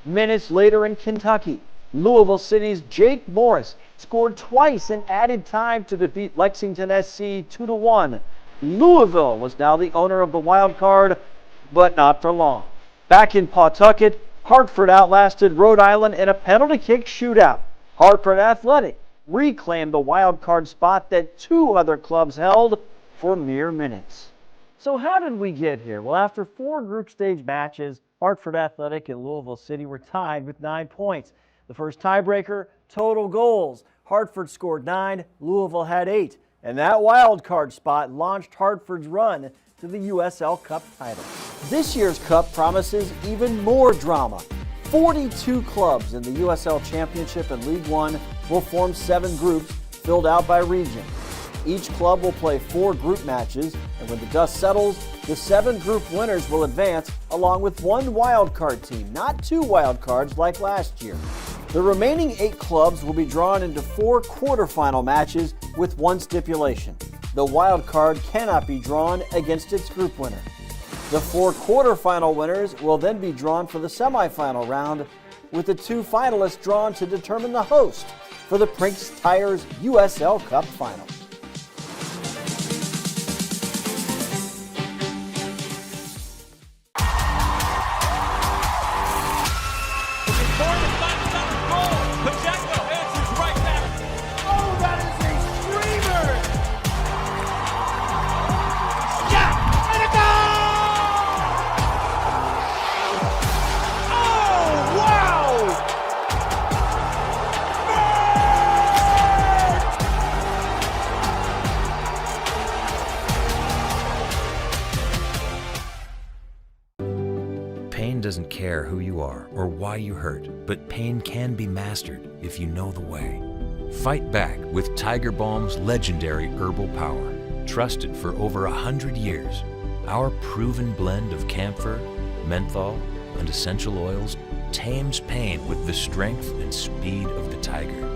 Minutes later in Kentucky, Louisville City's Jake Morris scored twice in added time to defeat Lexington SC 2-1. Louisville was now the owner of the wild card, but not for long. Back in Pawtucket, Hartford outlasted Rhode Island in a penalty kick shootout. Hartford Athletic reclaimed the wild card spot that two other clubs held for mere minutes. So how did we get here? Well, after 4 group stage matches, Hartford Athletic and Louisville City were tied with 9 points. The first tiebreaker, total goals. Hartford scored 9, Louisville had 8. And that wild card spot launched Hartford's run to the USL Cup title. This year's Cup promises even more drama. 42 clubs in the USL Championship and League One will form 7 groups filled out by region. Each club will play 4 group matches, and when the dust settles, the 7 group winners will advance along with 1 wildcard team, not 2 wildcards like last year. The remaining 8 clubs will be drawn into 4 quarterfinal matches with 1 stipulation. The wildcard cannot be drawn against its group winner. The 4 quarterfinal winners will then be drawn for the semifinal round, with the 2 finalists drawn to determine the host for the Prinx Tires USL Cup final. Pain doesn't care who you are or why you hurt, but pain can be mastered if you know the way. Fight back with Tiger Balm's legendary herbal power. Trusted for over 100 years, our proven blend of camphor, menthol, and essential oils tames pain with the strength and speed of the tiger,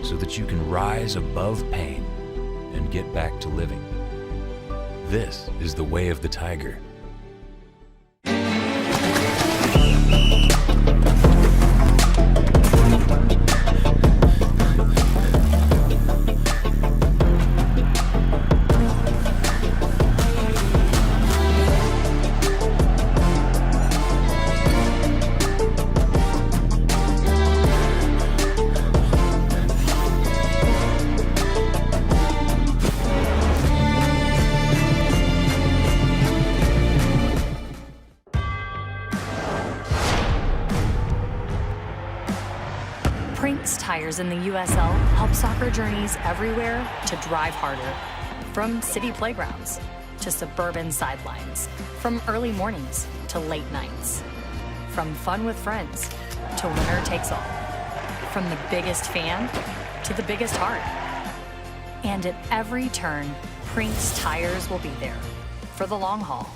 so that you can rise above pain and get back to living. This is the way of the tiger. Prinx tires in the USL help soccer journeys everywhere to drive harder. From city playgrounds to suburban sidelines, from early mornings to late nights, from fun with friends to winner takes all, from the biggest fan to the biggest heart. And at every turn, Prinx tires will be there for the long haul.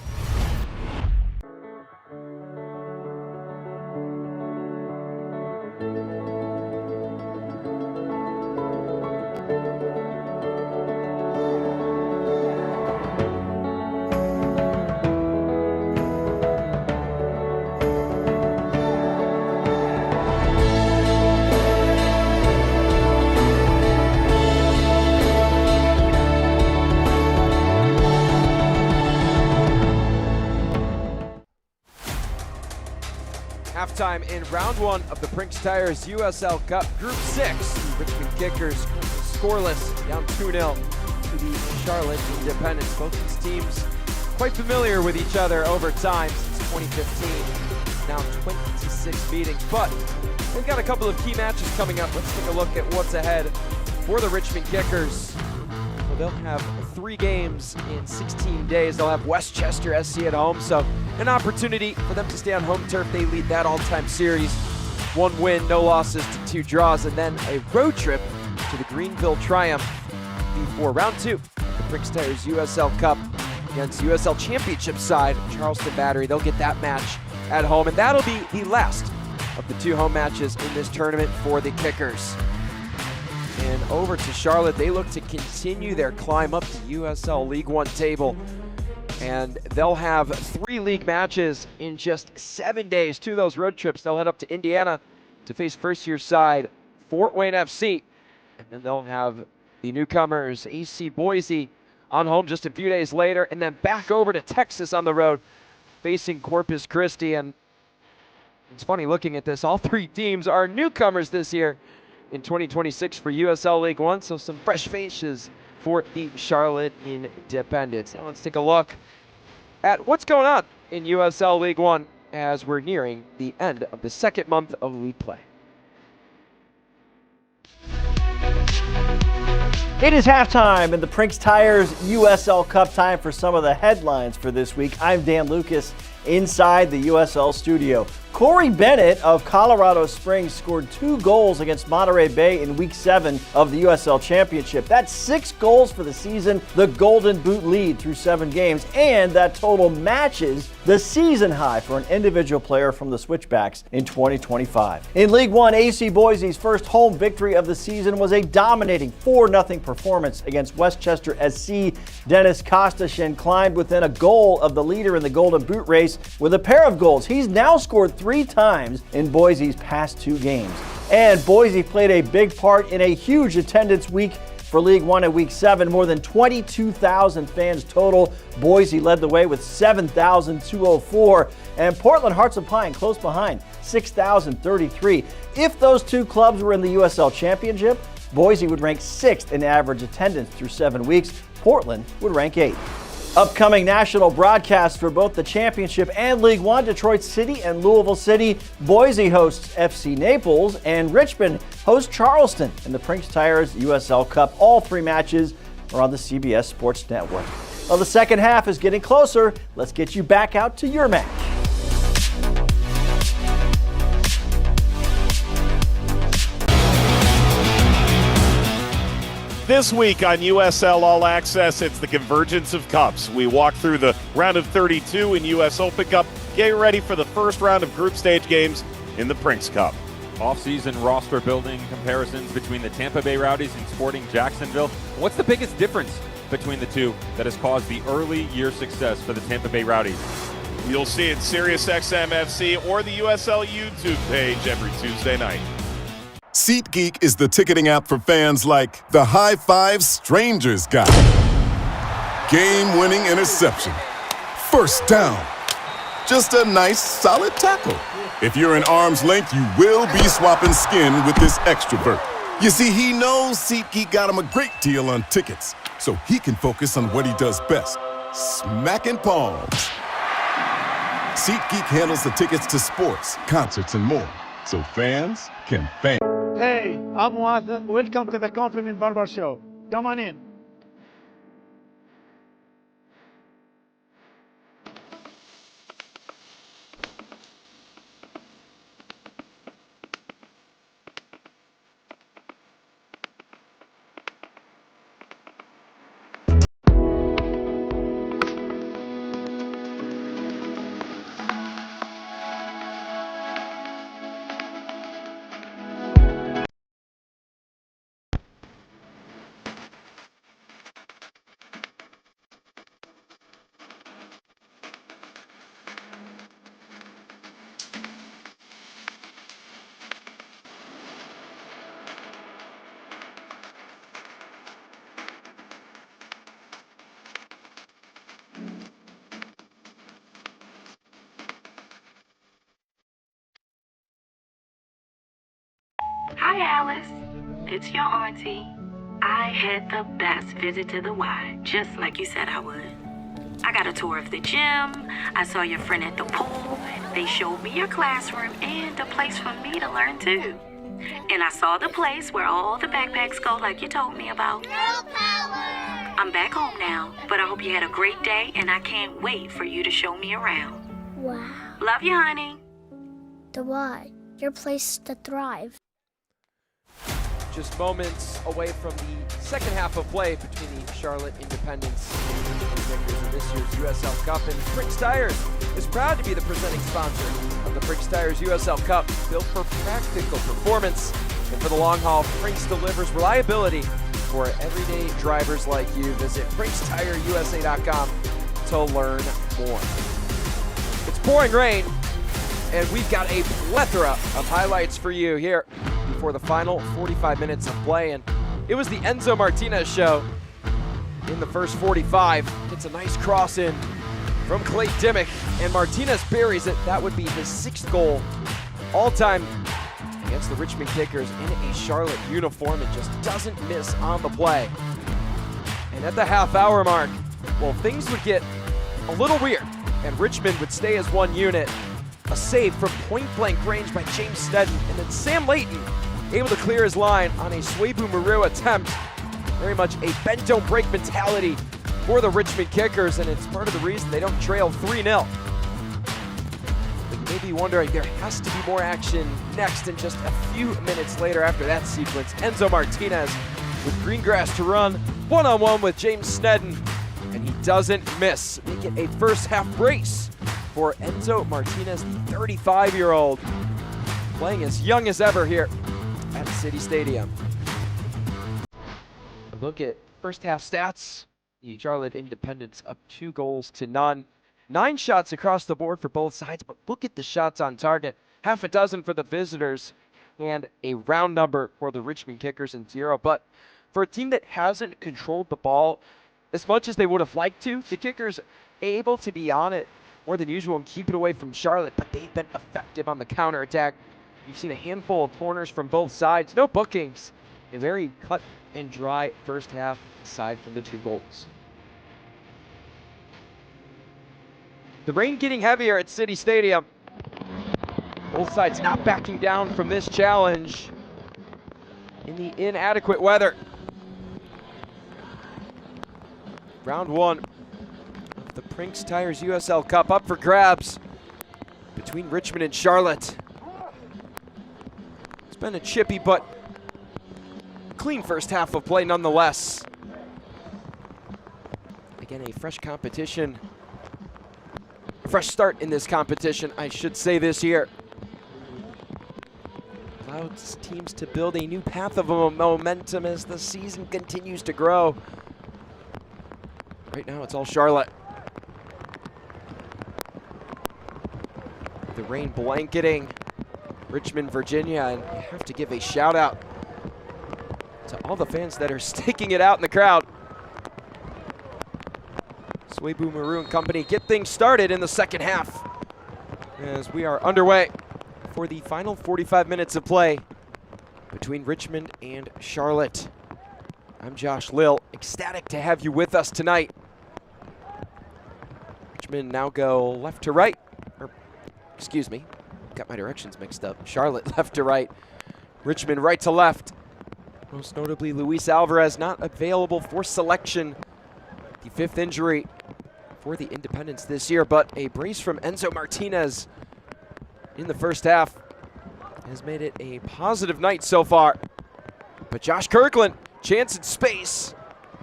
Halftime in round 1 of the Prinx Tires USL Cup Group 6. Richmond Kickers scoreless, down 2-0 to the Charlotte Independents. Both these teams quite familiar with each other over time since 2015. Now 26 meetings, but they've got a couple of key matches coming up. Let's take a look at what's ahead for the Richmond Kickers. Well, they'll have 3 games in 16 days. They'll have Westchester SC at home, so an opportunity for them to stay on home turf. They lead that all-time series. 1 win, no losses to 2 draws, and then a road trip to the Greenville Triumph before round 2 of the Prinx Tires USL Cup against USL Championship side Charleston Battery. They'll get that match at home, and that'll be the last of the 2 home matches in this tournament for the Kickers. And over to Charlotte, they look to continue their climb up the USL League One table. And they'll have 3 league matches in just 7 days. 2 of those road trips, they'll head up to Indiana to face first-year side Fort Wayne FC. And then they'll have the newcomers AC Boise on home just a few days later, and then back over to Texas on the road facing Corpus Christi. And it's funny looking at this, all 3 teams are newcomers this year in 2026 for USL League One, so some fresh faces for the Charlotte Independents. Now let's take a look at what's going on in USL League One as we're nearing the end of the 2nd month of league play. It is halftime in the Prinx Tires USL Cup. Time for some of the headlines for this week. I'm Dan Lucas inside the USL studio. Corey Bennett of Colorado Springs scored 2 goals against Monterey Bay in Week 7 of the USL Championship. That's 6 goals for the season, the Golden Boot lead through 7 games, and that total matches the season high for an individual player from the Switchbacks in 2025. In League One, AC Boise's first home victory of the season was a dominating 4-0 performance against Westchester SC. Dennis Kostashin climbed within a goal of the leader in the Golden Boot race with a pair of goals. He's now scored 3 times in Boise's past 2 games. And Boise played a big part in a huge attendance week for League One in Week 7. More than 22,000 fans total. Boise led the way with 7,204. And Portland Hearts of Pine close behind, 6,033. If those 2 clubs were in the USL Championship, Boise would rank 6th in average attendance through 7 weeks. Portland would rank 8th. Upcoming national broadcasts for both the Championship and League One: Detroit City and Louisville City. Boise hosts FC Naples, and Richmond hosts Charleston in the Prinx Tires USL Cup. All 3 matches are on the CBS Sports Network. Well, the second half is getting closer. Let's get you back out to your match. This week on USL All Access, it's the convergence of cups. We walk through the round of 32 in US Open Cup, getting ready for the first round of group stage games in the Prinx Cup. Off-season roster building comparisons between the Tampa Bay Rowdies and Sporting Jacksonville. What's the biggest difference between the 2 that has caused the early year success for the Tampa Bay Rowdies? You'll see it SiriusXM FC or the USL YouTube page every Tuesday night. SeatGeek is the ticketing app for fans like the high-five strangers guy, game-winning interception, first down, just a nice, solid tackle. If you're in arm's length, you will be swapping skin with this extrovert. You see, he knows SeatGeek got him a great deal on tickets, so he can focus on what he does best, smacking palms. SeatGeek handles the tickets to sports, concerts, and more, so fans can fan. Hey, I'm Juan. Welcome to the Compliment Barber Show. Come on in. Hi, Alice. It's your auntie. I had the best visit to the Y, just like you said I would. I got a tour of the gym, I saw your friend at the pool, they showed me your classroom and a place for me to learn too. And I saw the place where all the backpacks go like you told me about. I'm back home now, but I hope you had a great day and I can't wait for you to show me around. Wow. Love you, honey. The Y, your place to thrive. Just moments away from the second half of play between the Charlotte Independents and the winners of this year's USL Cup. And Prinx Tires is proud to be the presenting sponsor of the Prinx Tires USL Cup, built for practical performance. And for the long haul, Prinx delivers reliability for everyday drivers like you. Visit PrinxTireUSA.com to learn more. It's pouring rain, and we've got a plethora of highlights for you here before the final 45 minutes of play. And it was the Enzo Martinez show in the first 45. Gets a nice cross in from Clay Dimmick, and Martinez buries it. That would be his 6th goal all time against the Richmond Kickers in a Charlotte uniform, and just doesn't miss on the play. And at the half-hour mark, well, things would get a little weird, and Richmond would stay as one unit. A save from point-blank range by James Snedden, and then Sam Layton able to clear his line on a Swebu Maru attempt. Very much a bend-don't-break mentality for the Richmond Kickers, and it's part of the reason they don't trail 3-0. But maybe wondering, there has to be more action next, and just a few minutes later after that sequence, Enzo Martinez with green grass to run, one-on-one with James Snedden, and he doesn't miss. Make it a first-half brace for Enzo Martinez, the 35-year-old, playing as young as ever here at City Stadium. A look at first-half stats. The Charlotte Independents up 2-0. 9 shots across the board for both sides, but look at the shots on target. Half a dozen for the visitors, and a round number for the Richmond Kickers in 0. But for a team that hasn't controlled the ball as much as they would have liked to, the Kickers able to be on it more than usual and keep it away from Charlotte, but they've been effective on the counterattack. You've seen a handful of corners from both sides, no bookings. A very cut and dry first half aside from the 2 goals. The rain getting heavier at City Stadium. Both sides not backing down from this challenge in the inadequate weather. Round 1 of the Prinx Tires USL Cup up for grabs between Richmond and Charlotte. It's been a chippy but clean first half of play nonetheless. Again, a fresh competition. Fresh start in this competition, I should say, this year. Allows teams to build a new path of momentum as the season continues to grow. Right now, it's all Charlotte. The rain blanketing Richmond, Virginia, and you have to give a shout out to all the fans that are sticking it out in the crowd. Swebu Maru and company get things started in the second half as we are underway for the final 45 minutes of play between Richmond and Charlotte. I'm Josh Lill, ecstatic to have you with us tonight. Richmond now go left to right, or excuse me, got my directions mixed up. Charlotte left to right, Richmond right to left. Most notably, Luis Alvarez not available for selection. The 5th injury for the Independents this year, but a brace from Enzo Martinez in the first half has made it a positive night so far. But Josh Kirkland, chance in space.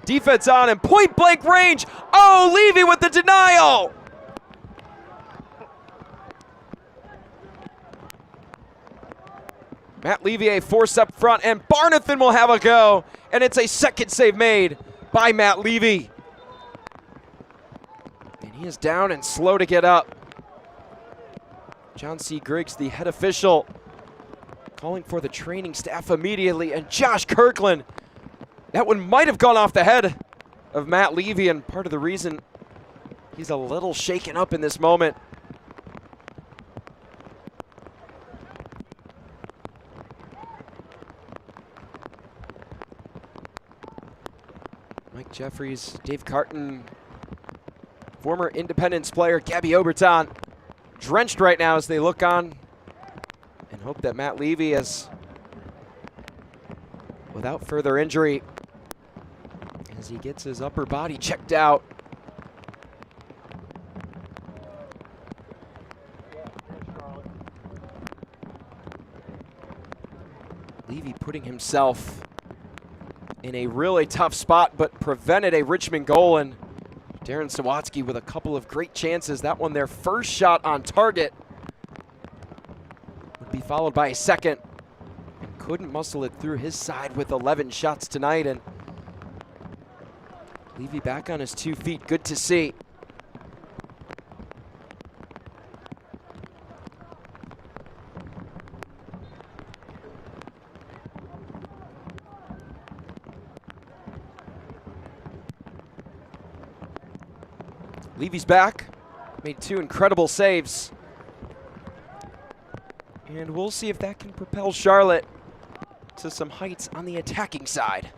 Defense on and point blank range. Oh, Levy with the denial. Matt Levy, a force up front, and Barnathan will have a go. And it's a second save made by Matt Levy. And he is down and slow to get up. John C. Griggs, the head official, calling for the training staff immediately. And Josh Kirkland, that one might have gone off the head of Matt Levy, and part of the reason he's a little shaken up in this moment. Jeffries, Dave Carton, former Independence player Gabby Oberton, drenched right now as they look on and hope that Matt Levy is without further injury as he gets his upper body checked out. Levy putting himself in a really tough spot, but prevented a Richmond goal, and Darren Sawatsky with a couple of great chances. That one, their first shot on target, would be followed by a second, and couldn't muscle it through his side with 11 shots tonight. And Levy back on his 2 feet, good to see. Levy's back, made 2 incredible saves. And we'll see if that can propel Charlotte to some heights on the attacking side.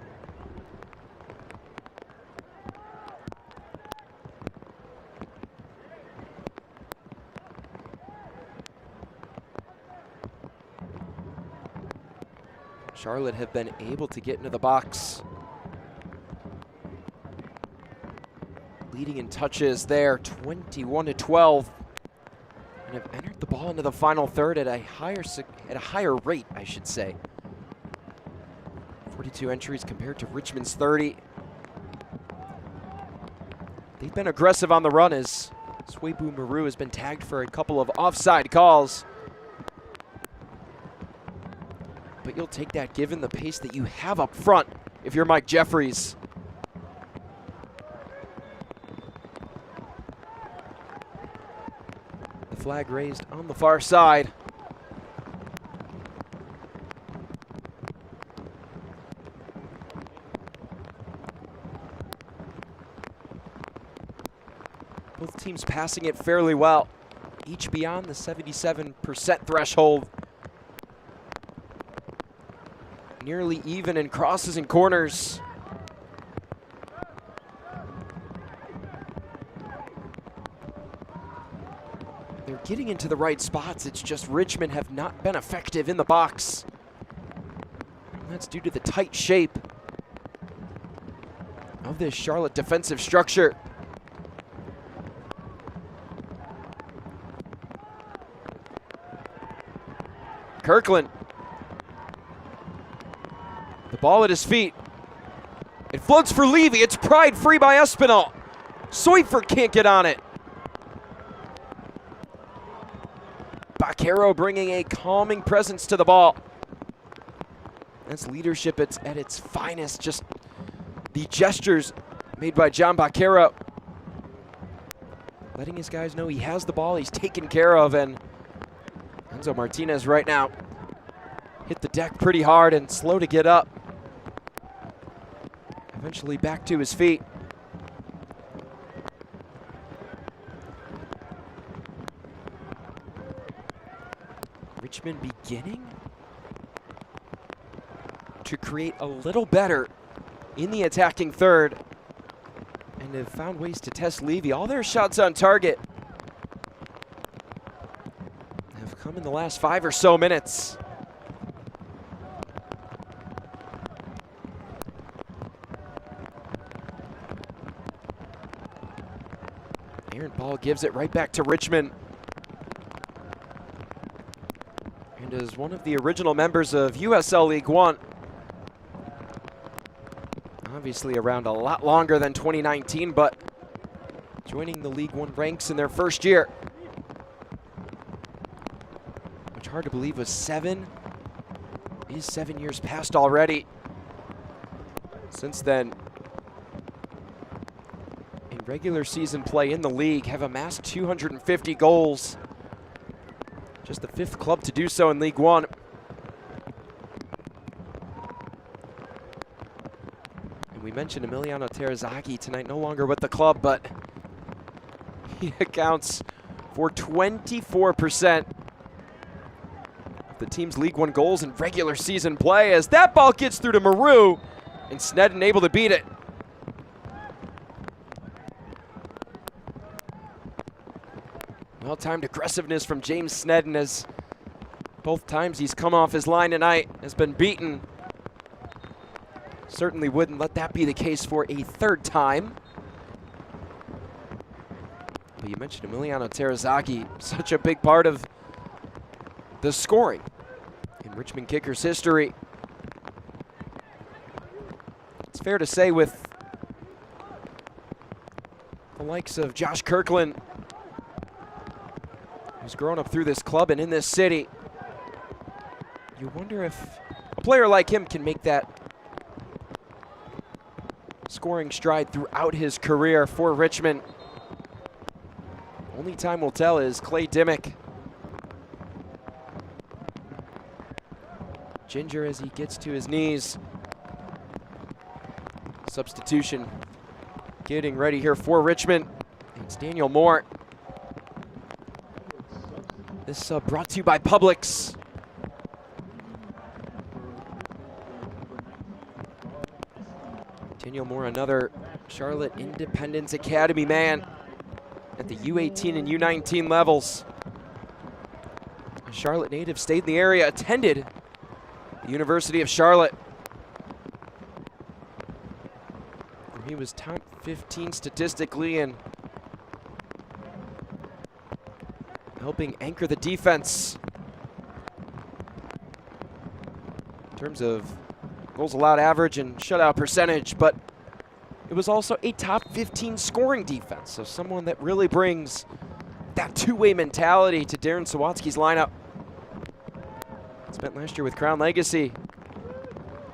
Charlotte have been able to get into the box. Leading in touches there, 21-12, and have entered the ball into the final third at a higher rate, I should say. 42 entries compared to Richmond's 30. They've been aggressive on the run as Swebu Maru has been tagged for a couple of offside calls. But you'll take that given the pace that you have up front if you're Mike Jeffries. Flag raised on the far side. Both teams passing it fairly well, each beyond the 77% threshold. Nearly even in crosses and corners. They're getting into the right spots. It's just Richmond have not been effective in the box. And that's due to the tight shape of this Charlotte defensive structure. Kirkland. The ball at his feet. It floats for Levy. It's pried free by Espinal. Seufert can't get on it. Baquero bringing a calming presence to the ball. That's leadership at its finest. Just the gestures made by John Baquero, letting his guys know he has the ball, he's taken care of. And Enzo Martinez right now hit the deck pretty hard and slow to get up. Eventually back to his feet. Richmond beginning to create a little better in the attacking third and have found ways to test Levy. All their shots on target have come in the last 5 or so minutes. Aaron Ball gives it right back to Richmond. And as one of the original members of USL League One, obviously around a lot longer than 2019, but joining the League One ranks in their first year, which hard to believe was 7 years past already. Since then, in regular season play in the league, have amassed 250 goals. Just the 5th club to do so in League One. And we mentioned Emiliano Terazaki tonight, no longer with the club, but he accounts for 24% of the team's League One goals in regular season play, as that ball gets through to Maru, and Sneddon able to beat it. Well-timed aggressiveness from James Snedden, as both times he's come off his line tonight has been beaten. Certainly wouldn't let that be the case for a third time. But you mentioned Emiliano Terazaki, such a big part of the scoring in Richmond Kickers history. It's fair to say with the likes of Josh Kirkland, who's grown up through this club and in this city, you wonder if a player like him can make that scoring stride throughout his career for Richmond. Only time will tell is Clay Dimmick. Ginger as he gets to his knees. Substitution getting ready here for Richmond. It's Daniel Moore. This brought to you by Publix. Daniel Moore, another Charlotte Independence Academy man at the U18 and U19 levels. A Charlotte native, stayed in the area, attended the University of Charlotte. He was top 15 statistically and helping anchor the defense in terms of goals allowed average and shutout percentage, but it was also a top 15 scoring defense. So someone that really brings that two-way mentality to Darren Sawatsky's lineup. Spent last year with Crown Legacy.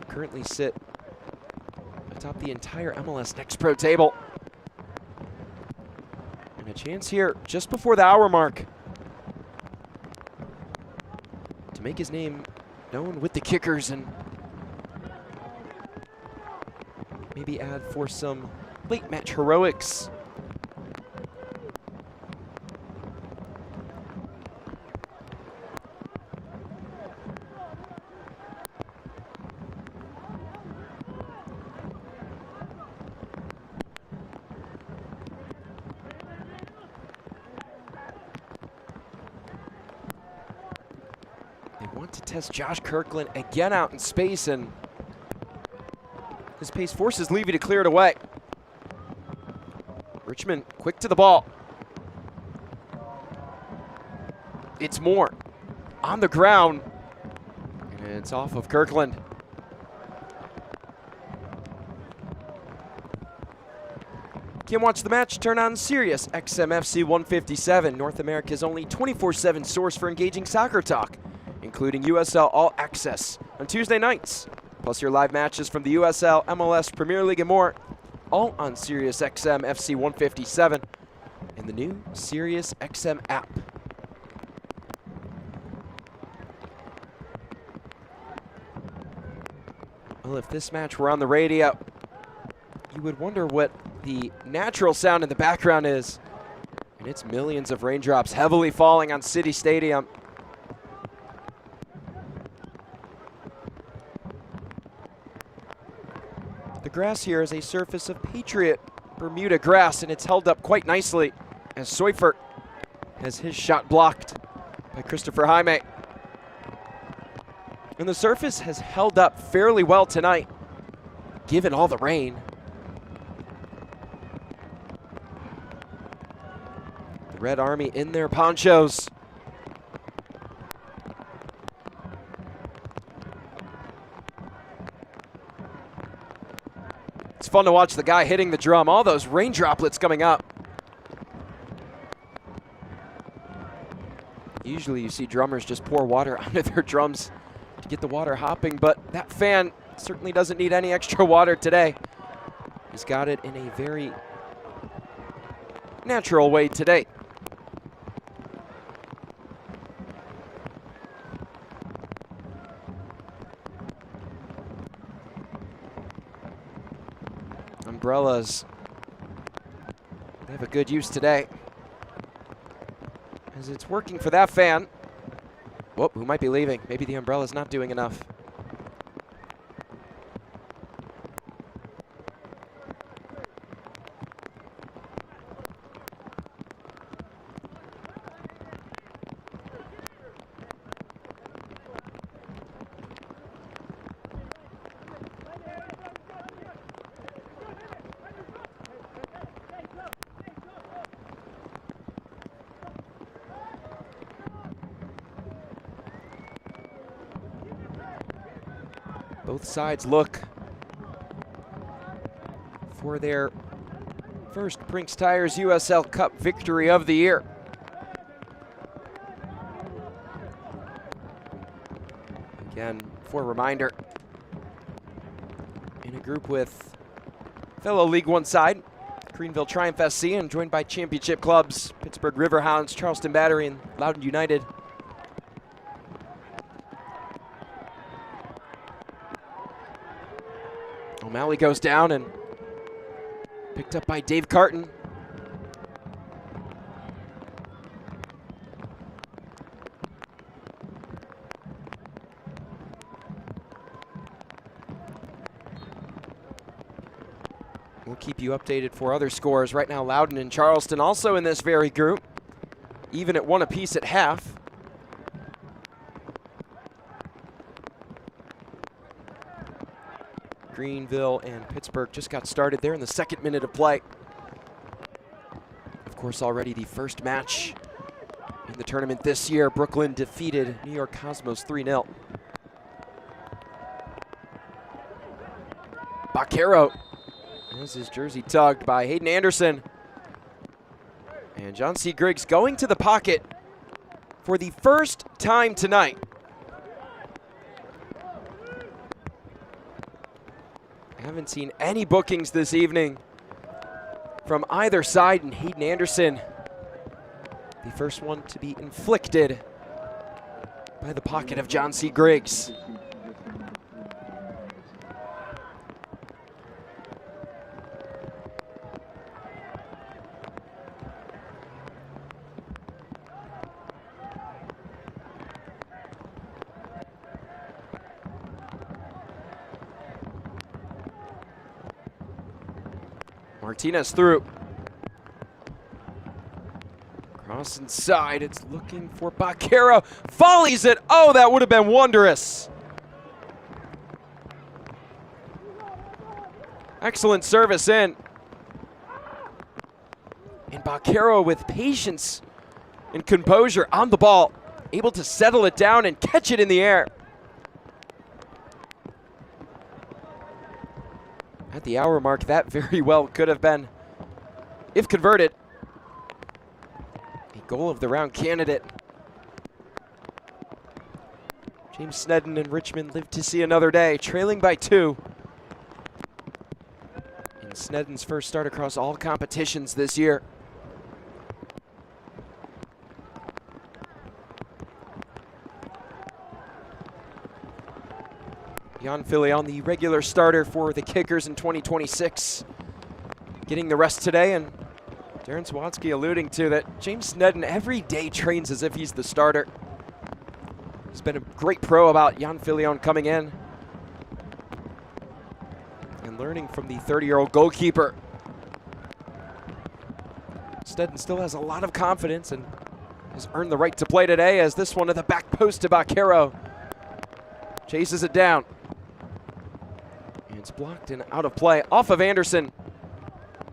Currently sit atop the entire MLS Next Pro table. And a chance here just before the hour mark to make his name known with the Kickers and maybe add for some late match heroics. They want to test Josh Kirkland again out in space, and his pace forces Levy to clear it away. Richmond quick to the ball. It's Moore on the ground, and it's off of Kirkland. Can't watch the match? Turn on Sirius XM FC 157, North America's only 24/7 source for engaging soccer talk, including USL All Access on Tuesday nights. Plus your live matches from the USL, MLS, Premier League, and more, all on Sirius XM FC 157 and the new Sirius XM app. Well, if this match were on the radio, you would wonder what the natural sound in the background is. And it's millions of raindrops heavily falling on City Stadium. The grass here is a surface of Patriot Bermuda grass, and it's held up quite nicely as Seufert has his shot blocked by Christopher Jaime. And the surface has held up fairly well tonight, given all the rain. The Red Army in their ponchos. It's fun to watch the guy hitting the drum, all those rain droplets coming up. Usually you see drummers just pour water onto their drums to get the water hopping, but that fan certainly doesn't need any extra water today. He's got it in a very natural way today. Umbrellas, they have a good use today, as it's working for that fan. Whoop, who might be leaving? Maybe the umbrella's not doing enough. Both sides look for their first Prinx Tires USL Cup victory of the year. Again, for a reminder, in a group with fellow League One side, Greenville Triumph SC, and joined by championship clubs Pittsburgh Riverhounds, Charleston Battery, and Loudoun United. O'Malley goes down and picked up by Dave Carton. We'll keep you updated for other scores. Right now, Loudoun and Charleston also in this very group, even at 1 apiece at half. Greenville and Pittsburgh just got started there in the 2nd minute of play. Of course, already the first match in the tournament this year. Brooklyn defeated New York Cosmos 3-0. Baquero has his jersey tugged by Hayden Anderson. And John C. Griggs going to the pocket for the first time tonight. I haven't seen any bookings this evening from either side, and Hayden Anderson, the first one to be inflicted by the pocket of John C. Griggs. Martinez through. Cross inside, it's looking for Baquero. Volleys it, oh, that would have been wondrous. Excellent service in. And Baquero with patience and composure on the ball, able to settle it down and catch it in the air. At the hour mark, that very well could have been, if converted, a goal of the round candidate. James Snedden and Richmond live to see another day, trailing by 2. In Snedden's first start across all competitions this year. Jan Filion, the regular starter for the Kickers in 2026. Getting the rest today, and Darren Swansky alluding to that James Snedden every day trains as if he's the starter. He's been a great pro about Jan Filion coming in and learning from the 30-year-old goalkeeper. Snedden still has a lot of confidence and has earned the right to play today, as this one to the back post to Baquero. Chases it down. It's blocked and out of play off of Anderson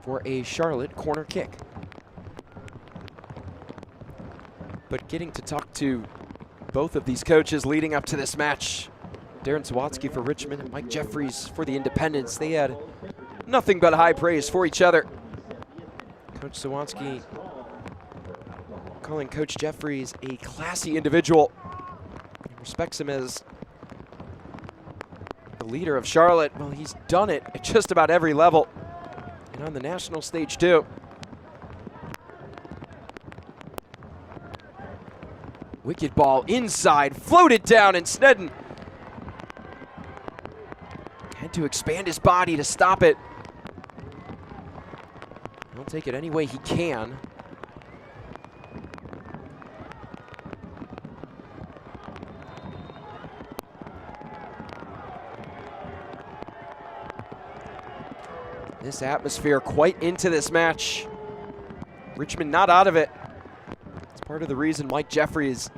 for a Charlotte corner kick. But getting to talk to both of these coaches leading up to this match, Darren Sawatsky for Richmond and Mike Jeffries for the Independents, they had nothing but high praise for each other. Coach Sawatsky calling Coach Jeffries a classy individual. He respects him as leader of Charlotte. Well, he's done it at just about every level and on the national stage too. Wicked ball inside, floated down, and Snedden had to expand his body to stop it. He'll take it any way he can. This atmosphere quite into this match. Richmond not out of it. It's part of the reason Mike Jeffries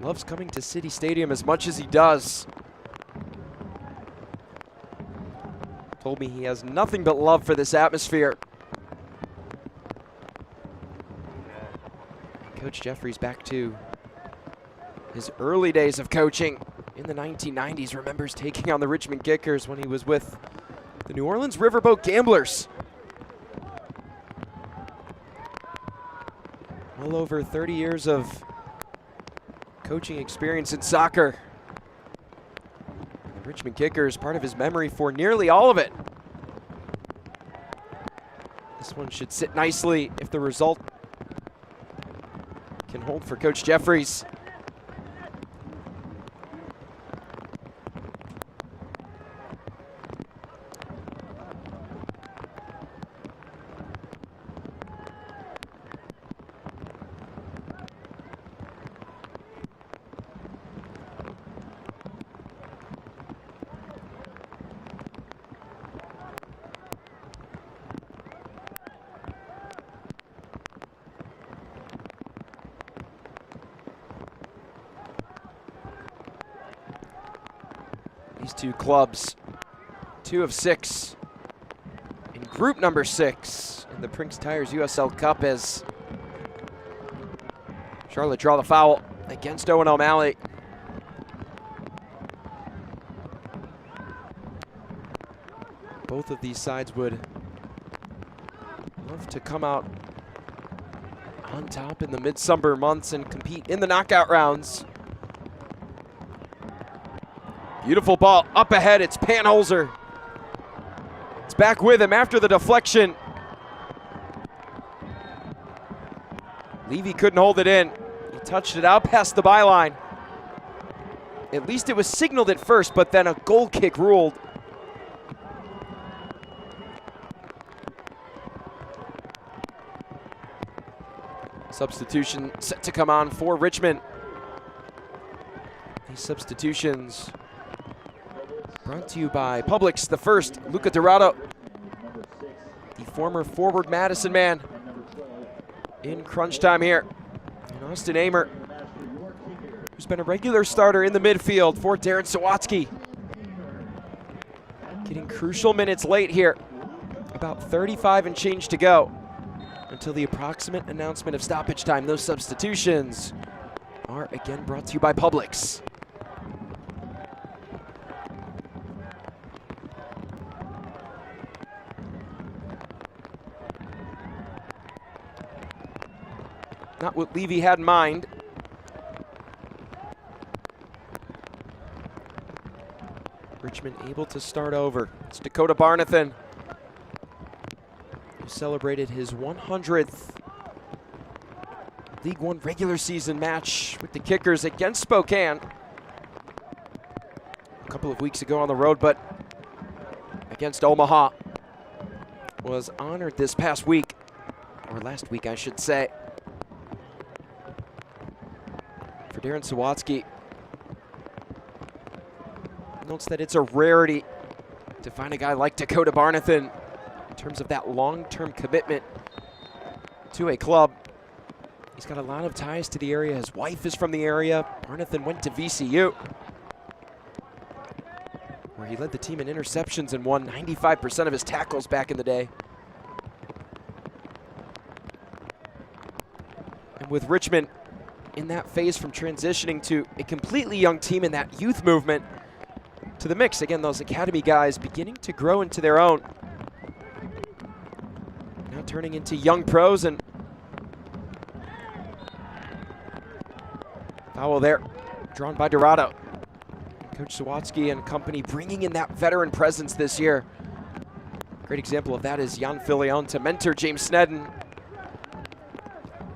loves coming to City Stadium as much as he does. Told me he has nothing but love for this atmosphere. Coach Jeffries back to his early days of coaching in the 1990s remembers taking on the Richmond Kickers when he was with the New Orleans Riverboat Gamblers. Well over 30 years of coaching experience in soccer. The Richmond Kickers, part of his memory for nearly all of it. This one should sit nicely if the result can hold for Coach Jeffries. These two clubs, 2 of 6 in group number 6 in the Prinx Tires USL Cup as Charlotte draw the foul against Owen O'Malley. Both of these sides would love to come out on top in the midsummer months and compete in the knockout rounds. Beautiful ball up ahead, it's Panholzer. It's back with him after the deflection. Levy couldn't hold it in. He touched it out past the byline. At least it was signaled at first, but then a goal kick ruled. Substitution set to come on for Richmond. These substitutions brought to you by Publix. The first, Luca Dorado, the former forward Madison man in crunch time here. And Austin Amer, who's been a regular starter in the midfield for Darren Sawatsky. Getting crucial minutes late here. About 35 and change to go until the approximate announcement of stoppage time. Those substitutions are again brought to you by Publix. Not what Levy had in mind. Richmond able to start over. It's Dakota Barnathan, who celebrated his 100th League One regular season match with the Kickers against Spokane a couple of weeks ago on the road, but against Omaha. Was honored this past week, or last week I should say. For Darren Sawatsky, notes that it's a rarity to find a guy like Dakota Barnathan in terms of that long-term commitment to a club. He's got a lot of ties to the area. His wife is from the area. Barnathan went to VCU, where he led the team in interceptions and won 95% of his tackles back in the day. And with Richmond in that phase from transitioning to a completely young team in that youth movement to the mix. Again, those academy guys beginning to grow into their own. Now turning into young pros, and foul there, drawn by Dorado. Coach Sawatsky and company bringing in that veteran presence this year. Great example of that is Jan Filion to mentor James Snedden.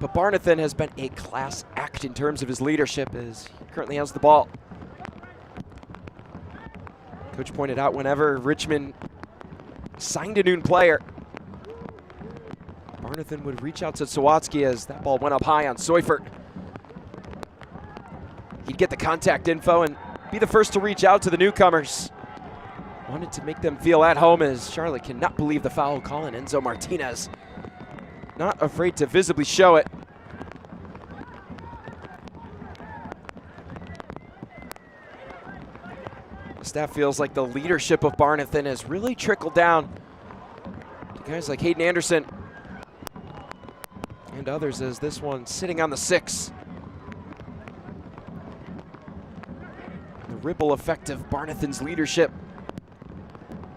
But Barnathan has been a class act in terms of his leadership as he currently has the ball. Coach pointed out whenever Richmond signed a new player, Barnathan would reach out to Sawatsky as that ball went up high on Seufert. He'd get the contact info and be the first to reach out to the newcomers. Wanted to make them feel at home as Charlotte cannot believe the foul call on Enzo Martinez. Not afraid to visibly show it. The staff feels like the leadership of Barnathan has really trickled down to guys like Hayden Anderson and others, as this one sitting on the 6. The ripple effect of Barnathan's leadership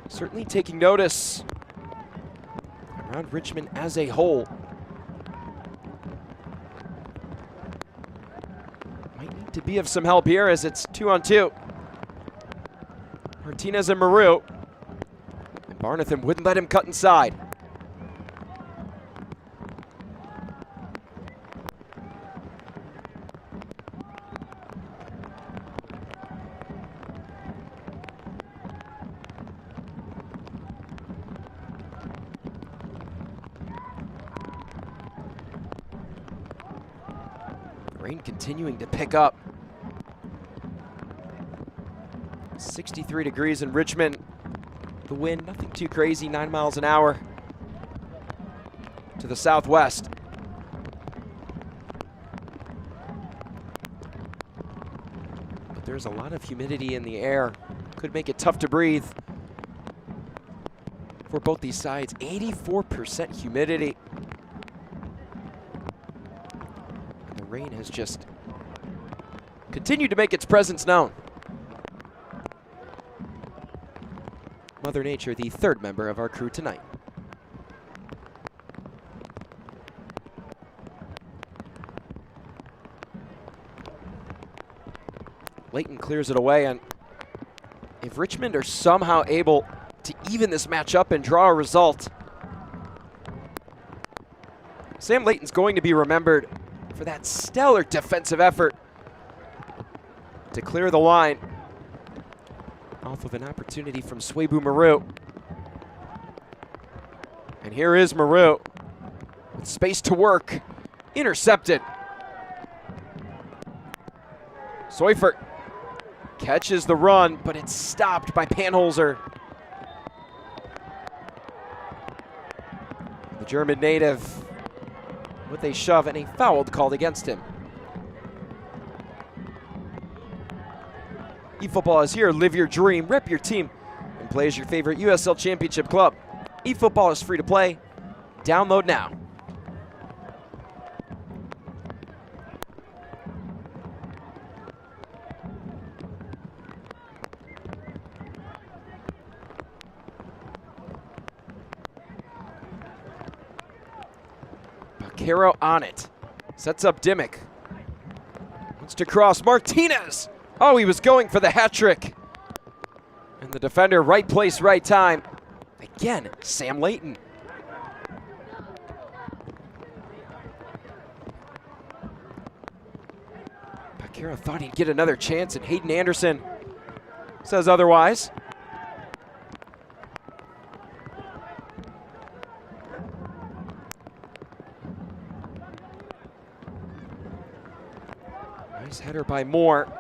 certainly taking notice around Richmond as a whole. Might need to be of some help here as it's 2-on-2. Martinez and Maru. And Barnathan wouldn't let him cut inside. Rain continuing to pick up. 63 degrees in Richmond. The wind, nothing too crazy, 9 miles an hour to the southwest. But there's a lot of humidity in the air. Could make it tough to breathe for both these sides. 84% humidity. The rain has just continued to make its presence known. Mother Nature, the third member of our crew tonight. Layton clears it away, and if Richmond are somehow able to even this match up and draw a result, Sam Layton's going to be remembered for that stellar defensive effort to clear the line off of an opportunity from Swebu Maru. And here is Maru with space to work, intercepted. Seufert catches the run, but it's stopped by Panholzer. The German native with a shove and a foul called against him. eFootball is here. Live your dream, rep your team, and play as your favorite USL Championship club. eFootball is free to play. Download now. Bakero on it. Sets up Dimmick. Wants to cross. Martinez! Oh, he was going for the hat trick. And the defender, right place, right time. Again, Sam Layton. Bakero thought he'd get another chance, and Hayden Anderson says otherwise. Nice header by Moore.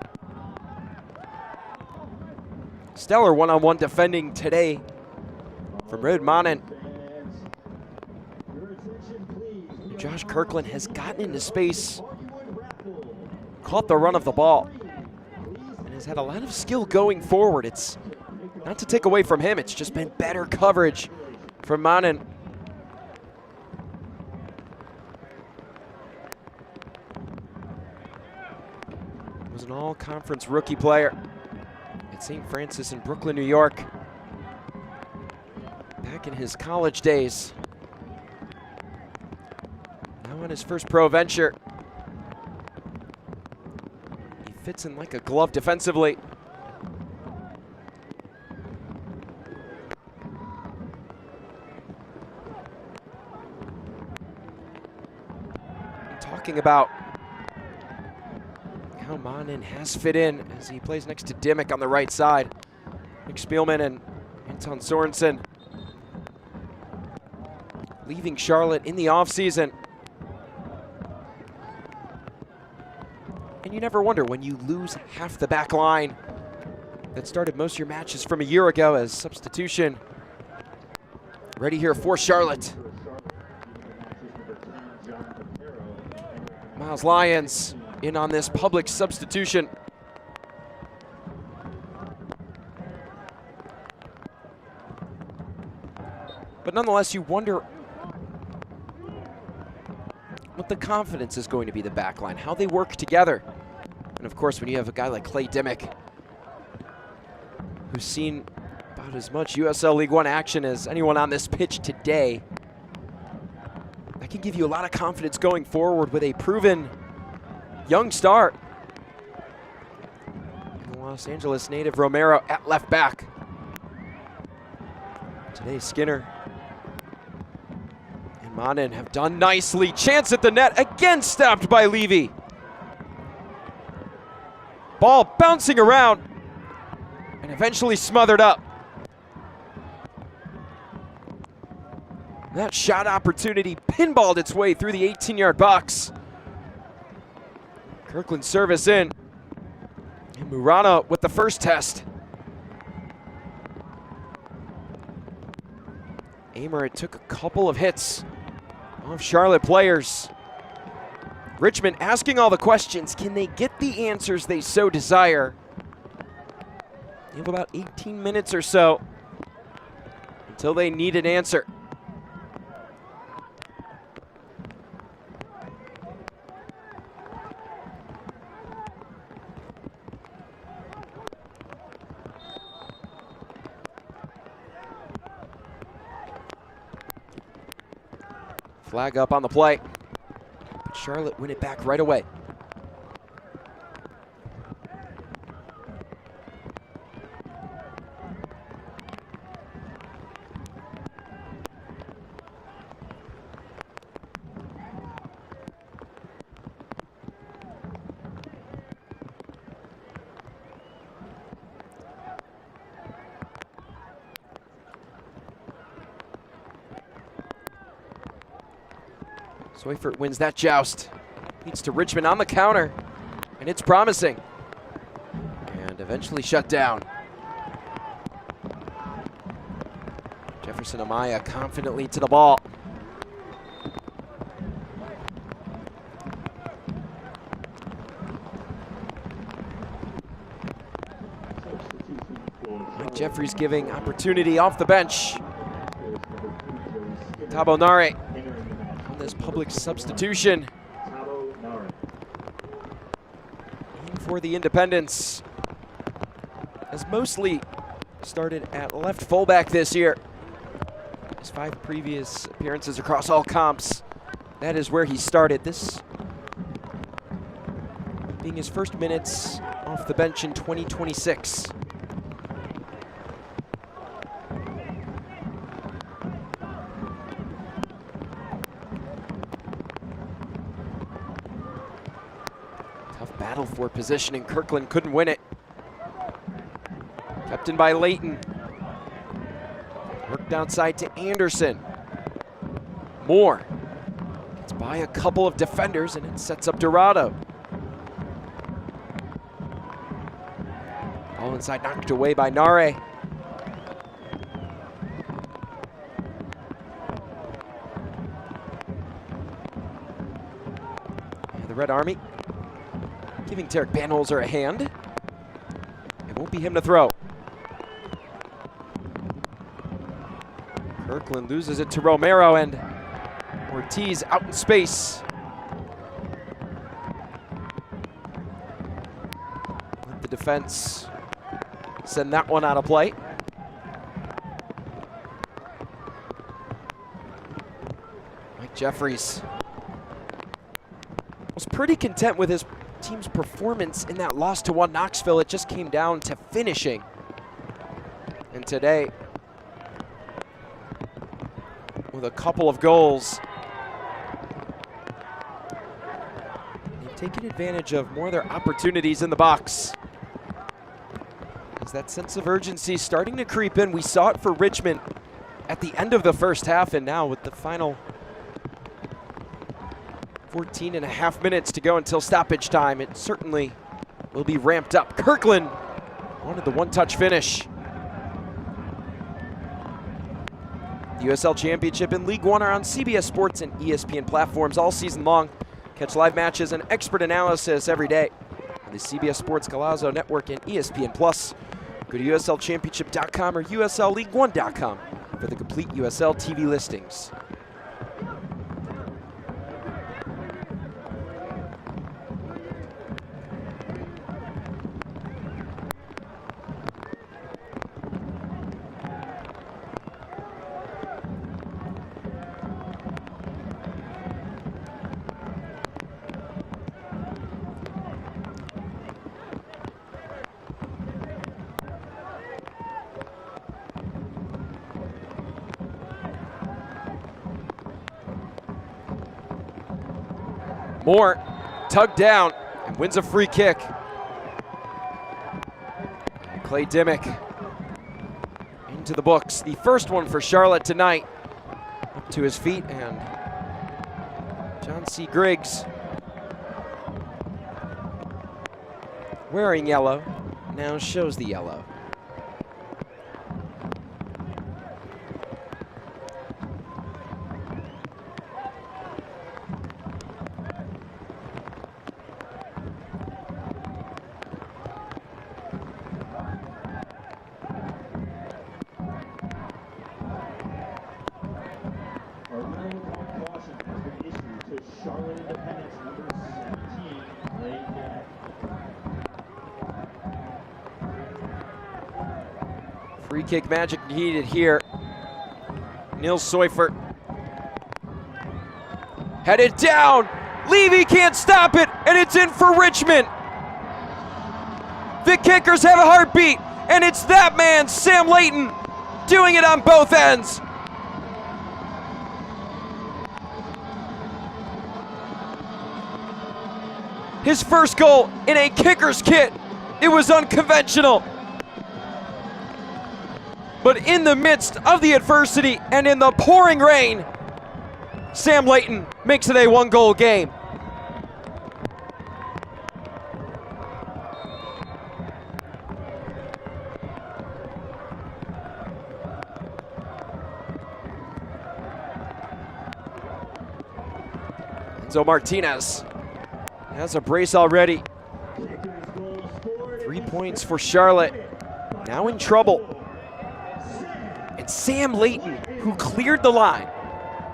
Stellar one-on-one defending today from Rudmanen. Josh Kirkland has gotten into space, caught the run of the ball, and has had a lot of skill going forward. It's not to take away from him, it's just been better coverage from Manen. Was an all-conference rookie player at St. Francis in Brooklyn, New York, back in his college days. Now on his first pro venture. He fits in like a glove defensively. Talking about how Manen has fit in as he plays next to Dimmick on the right side. Nick Spielman and Anton Sorensen leaving Charlotte in the offseason. And you never wonder when you lose half the back line that started most of your matches from a year ago as substitution. Ready here for Charlotte. Miles Lyons in on this public substitution. But nonetheless, you wonder what the confidence is going to be, the back line, how they work together. And of course, when you have a guy like Clay Dimmick who's seen about as much USL League One action as anyone on this pitch today. That can give you a lot of confidence going forward with a proven young star. The Los Angeles native Romero at left back. Today Skinner and Manin have done nicely. Chance at the net, again stopped by Levy. Ball bouncing around and eventually smothered up. That shot opportunity pinballed its way through the 18-yard box. Kirkland service in. And Murana with the first test. Amer took a couple of hits off Charlotte players. Richmond asking all the questions. Can they get the answers they so desire? You have about 18 minutes or so until they need an answer. Flag up on the play. But Charlotte win it back right away. Swyfert wins that joust. Leads to Richmond on the counter, and it's promising. And eventually shut down. Jefferson Amaya confidently to the ball. Mike Jeffries giving opportunity off the bench. Tabo Nare. This public substitution. In for the Independents. Has mostly started at left fullback this year. His 5 previous appearances across all comps, that is where he started. This being his first minutes off the bench in 2026. Battle for positioning. Kirkland couldn't win it. Kept in by Layton. Worked outside to Anderson. Moore gets by a couple of defenders and it sets up Dorado. Ball inside, knocked away by Nare. And the Red Army giving Tarek Banholzer a hand. It won't be him to throw. Kirkland loses it to Romero and Ortiz out in space. Let the defense send that one out of play. Mike Jeffries was pretty content with his team's performance in that loss to Knoxville. It just came down to finishing. And today, with a couple of goals, they've taken advantage of more of their opportunities in the box. As that sense of urgency starting to creep in. We saw it for Richmond at the end of the first half, and now with the final 14.5 minutes to go until stoppage time, it certainly will be ramped up. Kirkland wanted the one-touch finish. The USL Championship and League One are on CBS Sports and ESPN platforms all season long. Catch live matches and expert analysis every day on the CBS Sports Golazo Network and ESPN Plus. Go to USLChampionship.com or USLLeague1.com for the complete USL TV listings. Moore tugged down and wins a free kick. Clay Dimmick into the books. The first one for Charlotte tonight. Up to his feet, and John C. Griggs, wearing yellow, now shows the yellow. Free kick magic needed here. Nils Seufert. Headed down. Levy can't stop it, and it's in for Richmond. The kickers have a heartbeat, and it's that man, Sam Layton, doing it on both ends. His first goal in a kicker's kit. It was unconventional. But in the midst of the adversity and in the pouring rain, Sam Layton makes it a one-goal game. Enzo Martinez has a brace already. 3 points for Charlotte, now in trouble. And Sam Layton, who cleared the line,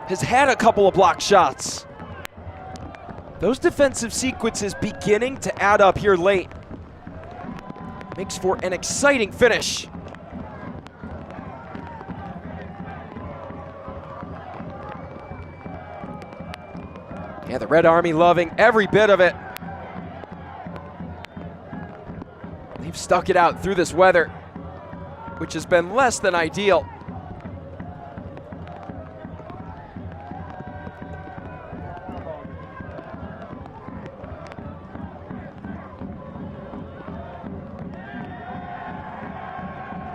has had a couple of block shots. Those defensive sequences beginning to add up here late. Makes for an exciting finish. Yeah, the Red Army loving every bit of it. They've stuck it out through this weather, which has been less than ideal.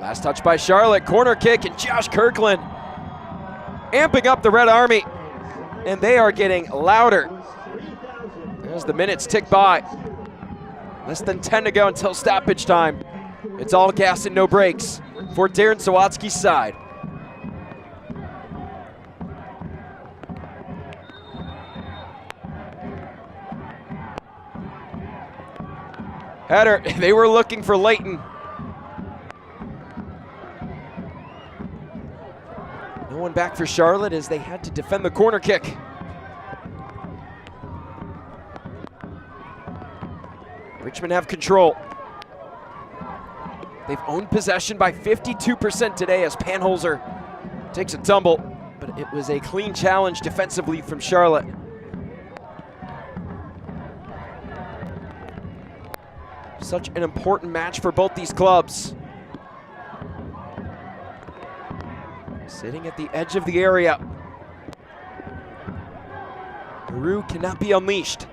Last touch by Charlotte, corner kick, and Josh Kirkland amping up the Red Army, and they are getting louder as the minutes tick by. Less than 10 to go until stoppage time. It's all gas and no brakes for Darren Sawatsky's side. Header, they were looking for Layton. No one back for Charlotte as they had to defend the corner kick. Richmond have control. They've owned possession by 52% today as Panholzer takes a tumble, but it was a clean challenge defensively from Charlotte. Such an important match for both these clubs. Sitting at the edge of the area. Peru cannot be unleashed.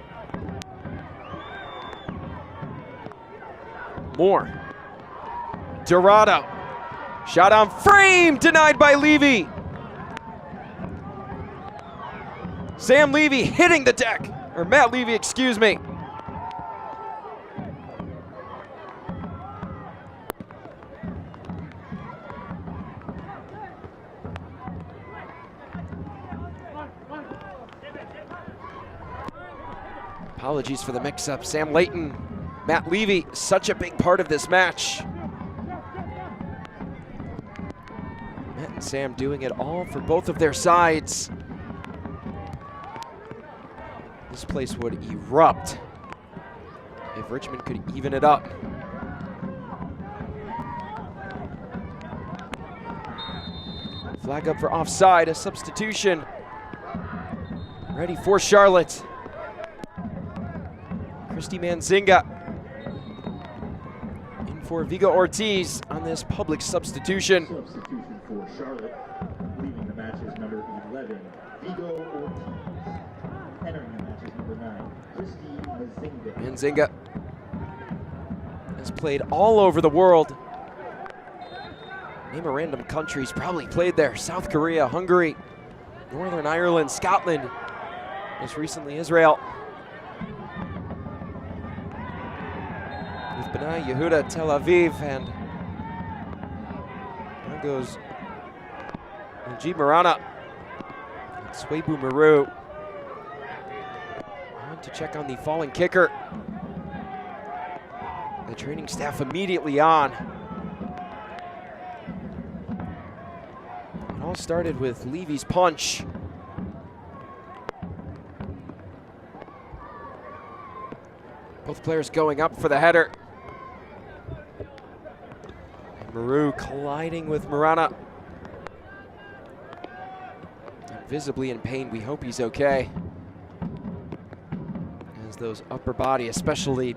Moore. Dorado. Shot on frame, denied by Levy. Sam Levy hitting the deck, or Matt Levy, excuse me. Apologies for the mix-up. Sam Layton, Matt Levy, such a big part of this match. Matt and Sam doing it all for both of their sides. This place would erupt if Richmond could even it up. Flag up for offside, a substitution. Ready for Charlotte. Christy Manzinga in for Vigo Ortiz on this public substitution. Substitution for Charlotte, leaving the match is number 11, Vigo Ortiz. Entering the match is number 9, Nzinga has played all over the world. Name a random country he's probably played there. South Korea, Hungary, Northern Ireland, Scotland, most recently Israel. With Bnei Yehuda, Tel Aviv, and now goes Najib Marana and Swebu Maru. On to check on the falling kicker. The training staff immediately on. It all started with Levy's punch. Both players going up for the header. And Maru colliding with Marana. And visibly in pain, we hope he's okay. As those upper body, especially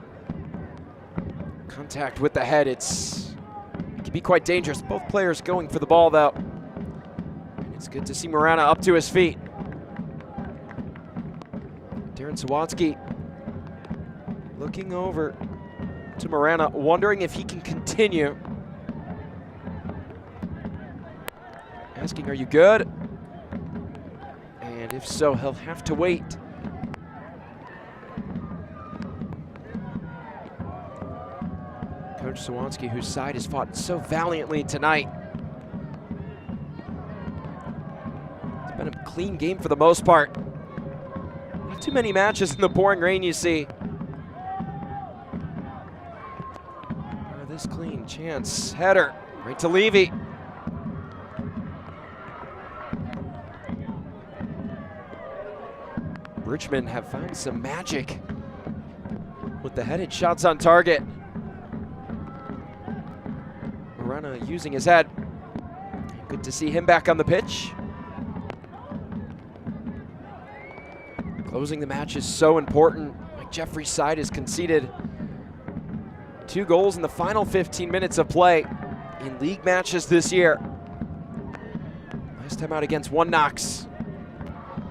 contact with the head, it can be quite dangerous. Both players going for the ball though. And it's good to see Marana up to his feet. Darren Sawatsky looking over to Marana, wondering if he can continue. Asking, are you good? And if so, he'll have to wait. Coach Sawatsky, whose side has fought so valiantly tonight. It's been a clean game for the most part. Not too many matches in the pouring rain you see. This clean chance, header, right to Levy. Richmond have found some magic with the headed shots on target. Marana using his head. Good to see him back on the pitch. Closing the match is so important. Mike Jeffrey's side has conceded 2 goals in the final 15 minutes of play in league matches this year. Last time out against One Knox.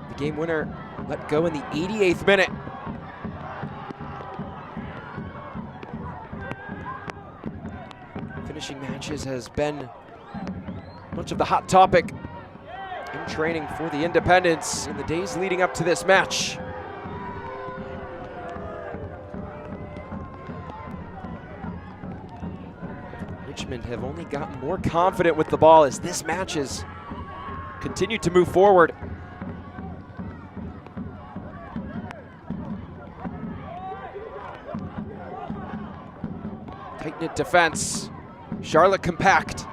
The game winner let go in the 88th minute. Finishing matches has been much of the hot topic in training for the Independents in the days leading up to this match. Richmond have only gotten more confident with the ball as this match has continued to move forward. Tight-knit defense. Charlotte compact.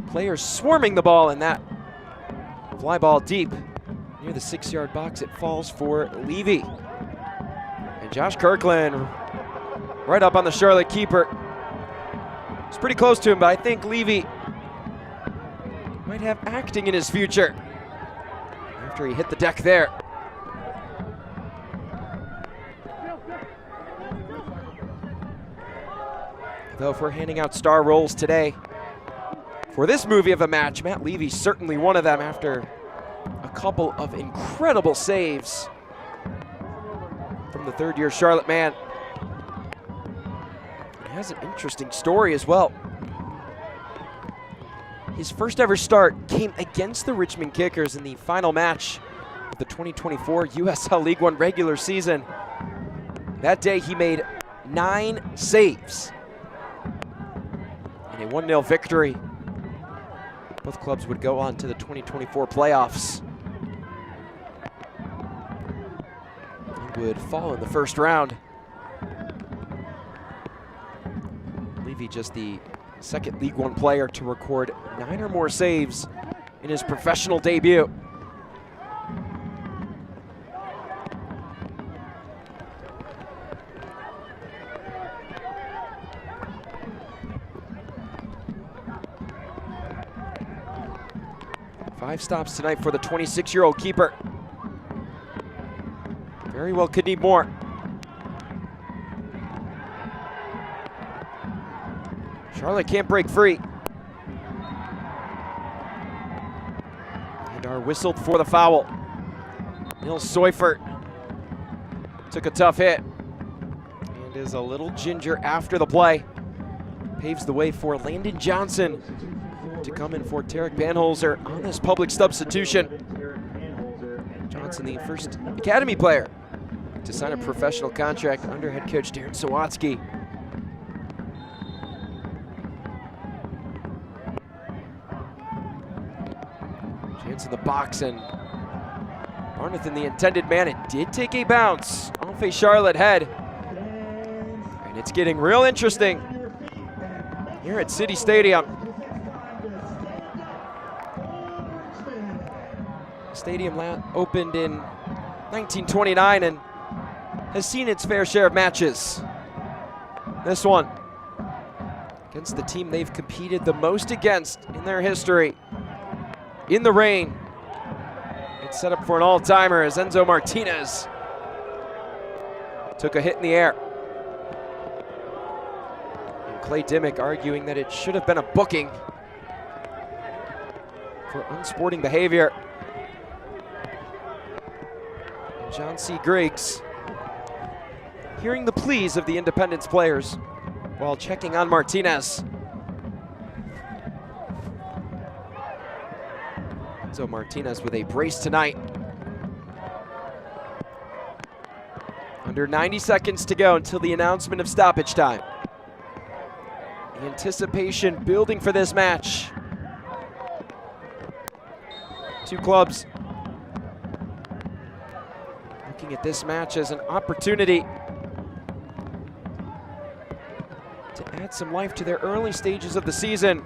Players swarming the ball, and that fly ball deep near the 6-yard box. It falls for Levy. And Josh Kirkland right up on the Charlotte keeper. It's pretty close to him, but I think Levy might have acting in his future after he hit the deck there. Though if we're handing out star roles today for this movie of a match, Matt Levy's certainly one of them after a couple of incredible saves from the third-year Charlotte man. He has an interesting story as well. His first ever start came against the Richmond Kickers in the final match of the 2024 USL League One regular season. That day he made 9 saves in a 1-0 victory. Both clubs would go on to the 2024 playoffs. He would fall in the first round. Levy just the second League One player to record 9 or more saves in his professional debut. Five stops tonight for the 26-year-old keeper. Very well could need more. Charlotte can't break free. And are whistled for the foul. Neil Seufert took a tough hit. And is a little ginger after the play. Paves the way for Landon Johnson to come in for Tarek Banholzer on this public substitution. Johnson, the first academy player to sign a professional contract under head coach Darren Sawatsky. Chance in the box, and Barnathan, the intended man. It did take a bounce off a Charlotte head. And it's getting real interesting here at City Stadium. Stadium opened in 1929 and has seen its fair share of matches. This one against the team they've competed the most against in their history. In the rain, it's set up for an all-timer as Enzo Martinez took a hit in the air. And Clay Dimmick arguing that it should have been a booking for unsporting behavior. And John C. Griggs hearing the pleas of the Independence players while checking on Martinez. So Martinez with a brace tonight. Under 90 seconds to go until the announcement of stoppage time. The anticipation building for this match. Two clubs looking at this match as an opportunity to add some life to their early stages of the season.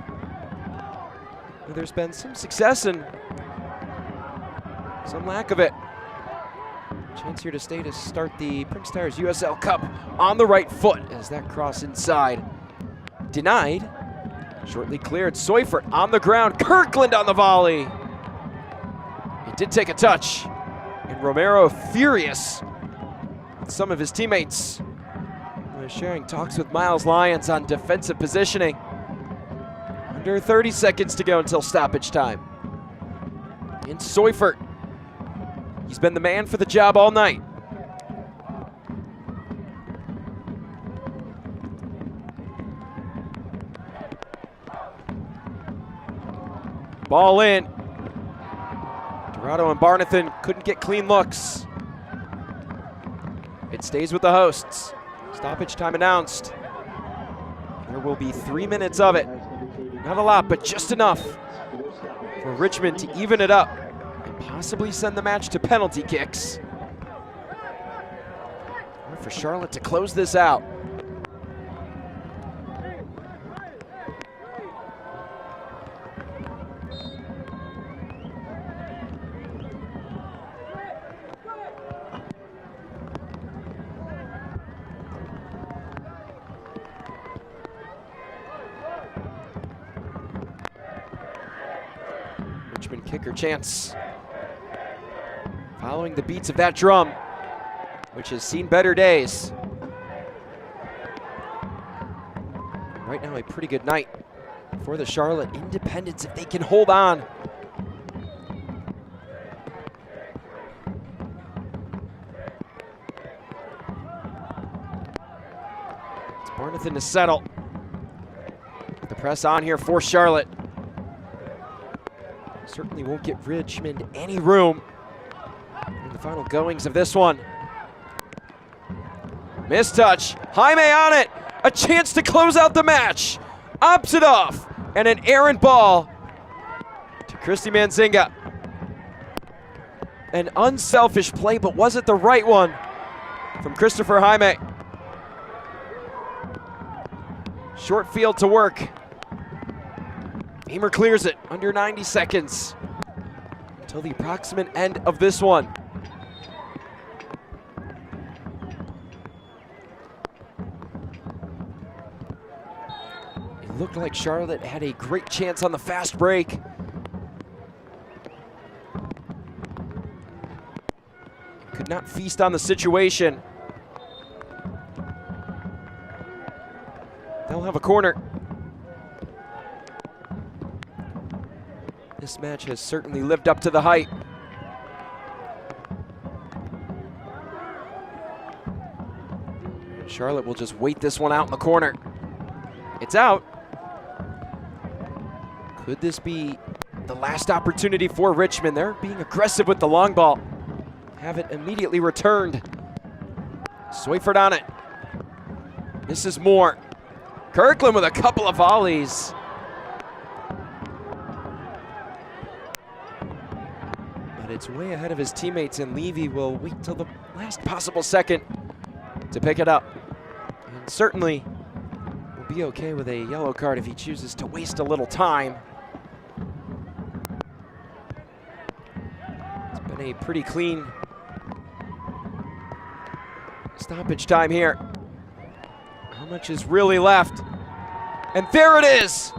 There's been some success and some lack of it. Chance here to stay to start the Prinx Tires USL Cup on the right foot as that cross inside. Denied. Shortly cleared. Seufert on the ground. Kirkland on the volley. It did take a touch. And Romero furious with some of his teammates. Sharing talks with Miles Lyons on defensive positioning. Under 30 seconds to go until stoppage time. And Seufert, he's been the man for the job all night. Ball in. Dorado and Barnathan couldn't get clean looks. It stays with the hosts. Stoppage time announced. There will be 3 minutes of it. Not a lot, but just enough for Richmond to even it up and possibly send the match to penalty kicks. Or for Charlotte to close this out. Richmond kicker chance. Following the beats of that drum, which has seen better days. Right now, a pretty good night for the Charlotte Independents if they can hold on. It's Barnathan to settle. The press on here for Charlotte. Certainly won't get Richmond any room in the final goings of this one. Missed touch. Jaime on it. A chance to close out the match. Opts it off. And an errant ball to Christy Manzinga. An unselfish play, but was it the right one from Christopher Jaime? Short field to work. Hamer clears it under 90 seconds until the approximate end of this one. It looked like Charlotte had a great chance on the fast break. Could not feast on the situation. They'll have a corner. This match has certainly lived up to the hype. Charlotte will just wait this one out in the corner. It's out. Could this be the last opportunity for Richmond? They're being aggressive with the long ball. Have it immediately returned. Swaiford on it. Misses Moore. Kirkland with a couple of volleys. But it's way ahead of his teammates, and Levy will wait till the last possible second to pick it up. And certainly will be okay with a yellow card if he chooses to waste a little time. It's been a pretty clean stoppage time here. How much is really left? And there it is!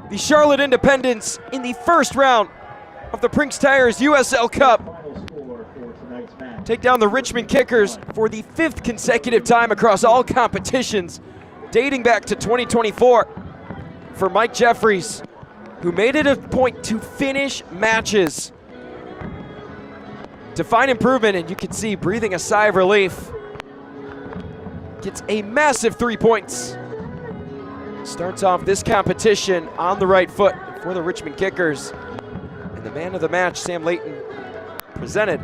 The Charlotte Independents in the first round of the Prinx Tires USL Cup take down the Richmond Kickers for the 5th consecutive time across all competitions, dating back to 2024. For Mike Jeffries, who made it a point to finish matches, to find improvement, and you can see breathing a sigh of relief. Gets a massive 3 points. Starts off this competition on the right foot for the Richmond Kickers. And the man of the match, Sam Layton, presented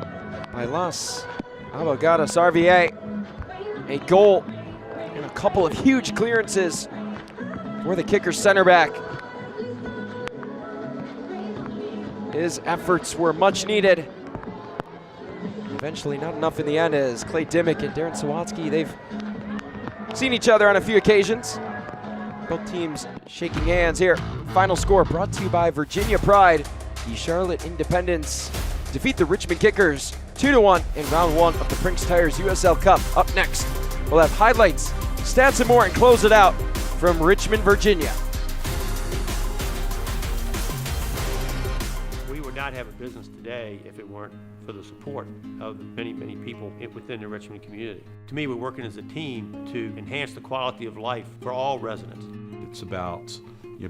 by Las Abogadas RVA. A goal and a couple of huge clearances for the Kickers center back. His efforts were much needed. Eventually not enough in the end, as Clay Dimmick and Darren Sawatsky, they've seen each other on a few occasions. Both teams shaking hands here. Final score brought to you by Virginia Pride. The Charlotte Independents defeat the Richmond Kickers 2-1 in round 1 of the Prinx Tires USL Cup. Up next, we'll have highlights, stats, and more, and close it out from Richmond, Virginia. We would not have a business today if it weren't for the support of the many, many people within the Richmond community. To me, we're working as a team to enhance the quality of life for all residents. It's about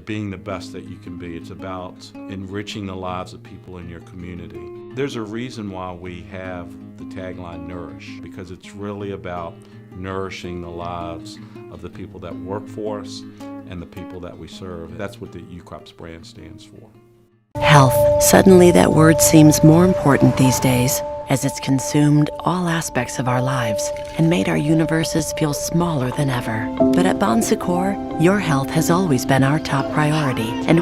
being the best that you can be. It's about enriching the lives of people in your community. There's a reason why we have the tagline Nourish, because it's really about nourishing the lives of the people that work for us and the people that we serve. That's what the UCrops brand stands for. Health. Suddenly that word seems more important these days, as it's consumed all aspects of our lives and made our universes feel smaller than ever. But at Bon Secours, your health has always been our top priority, and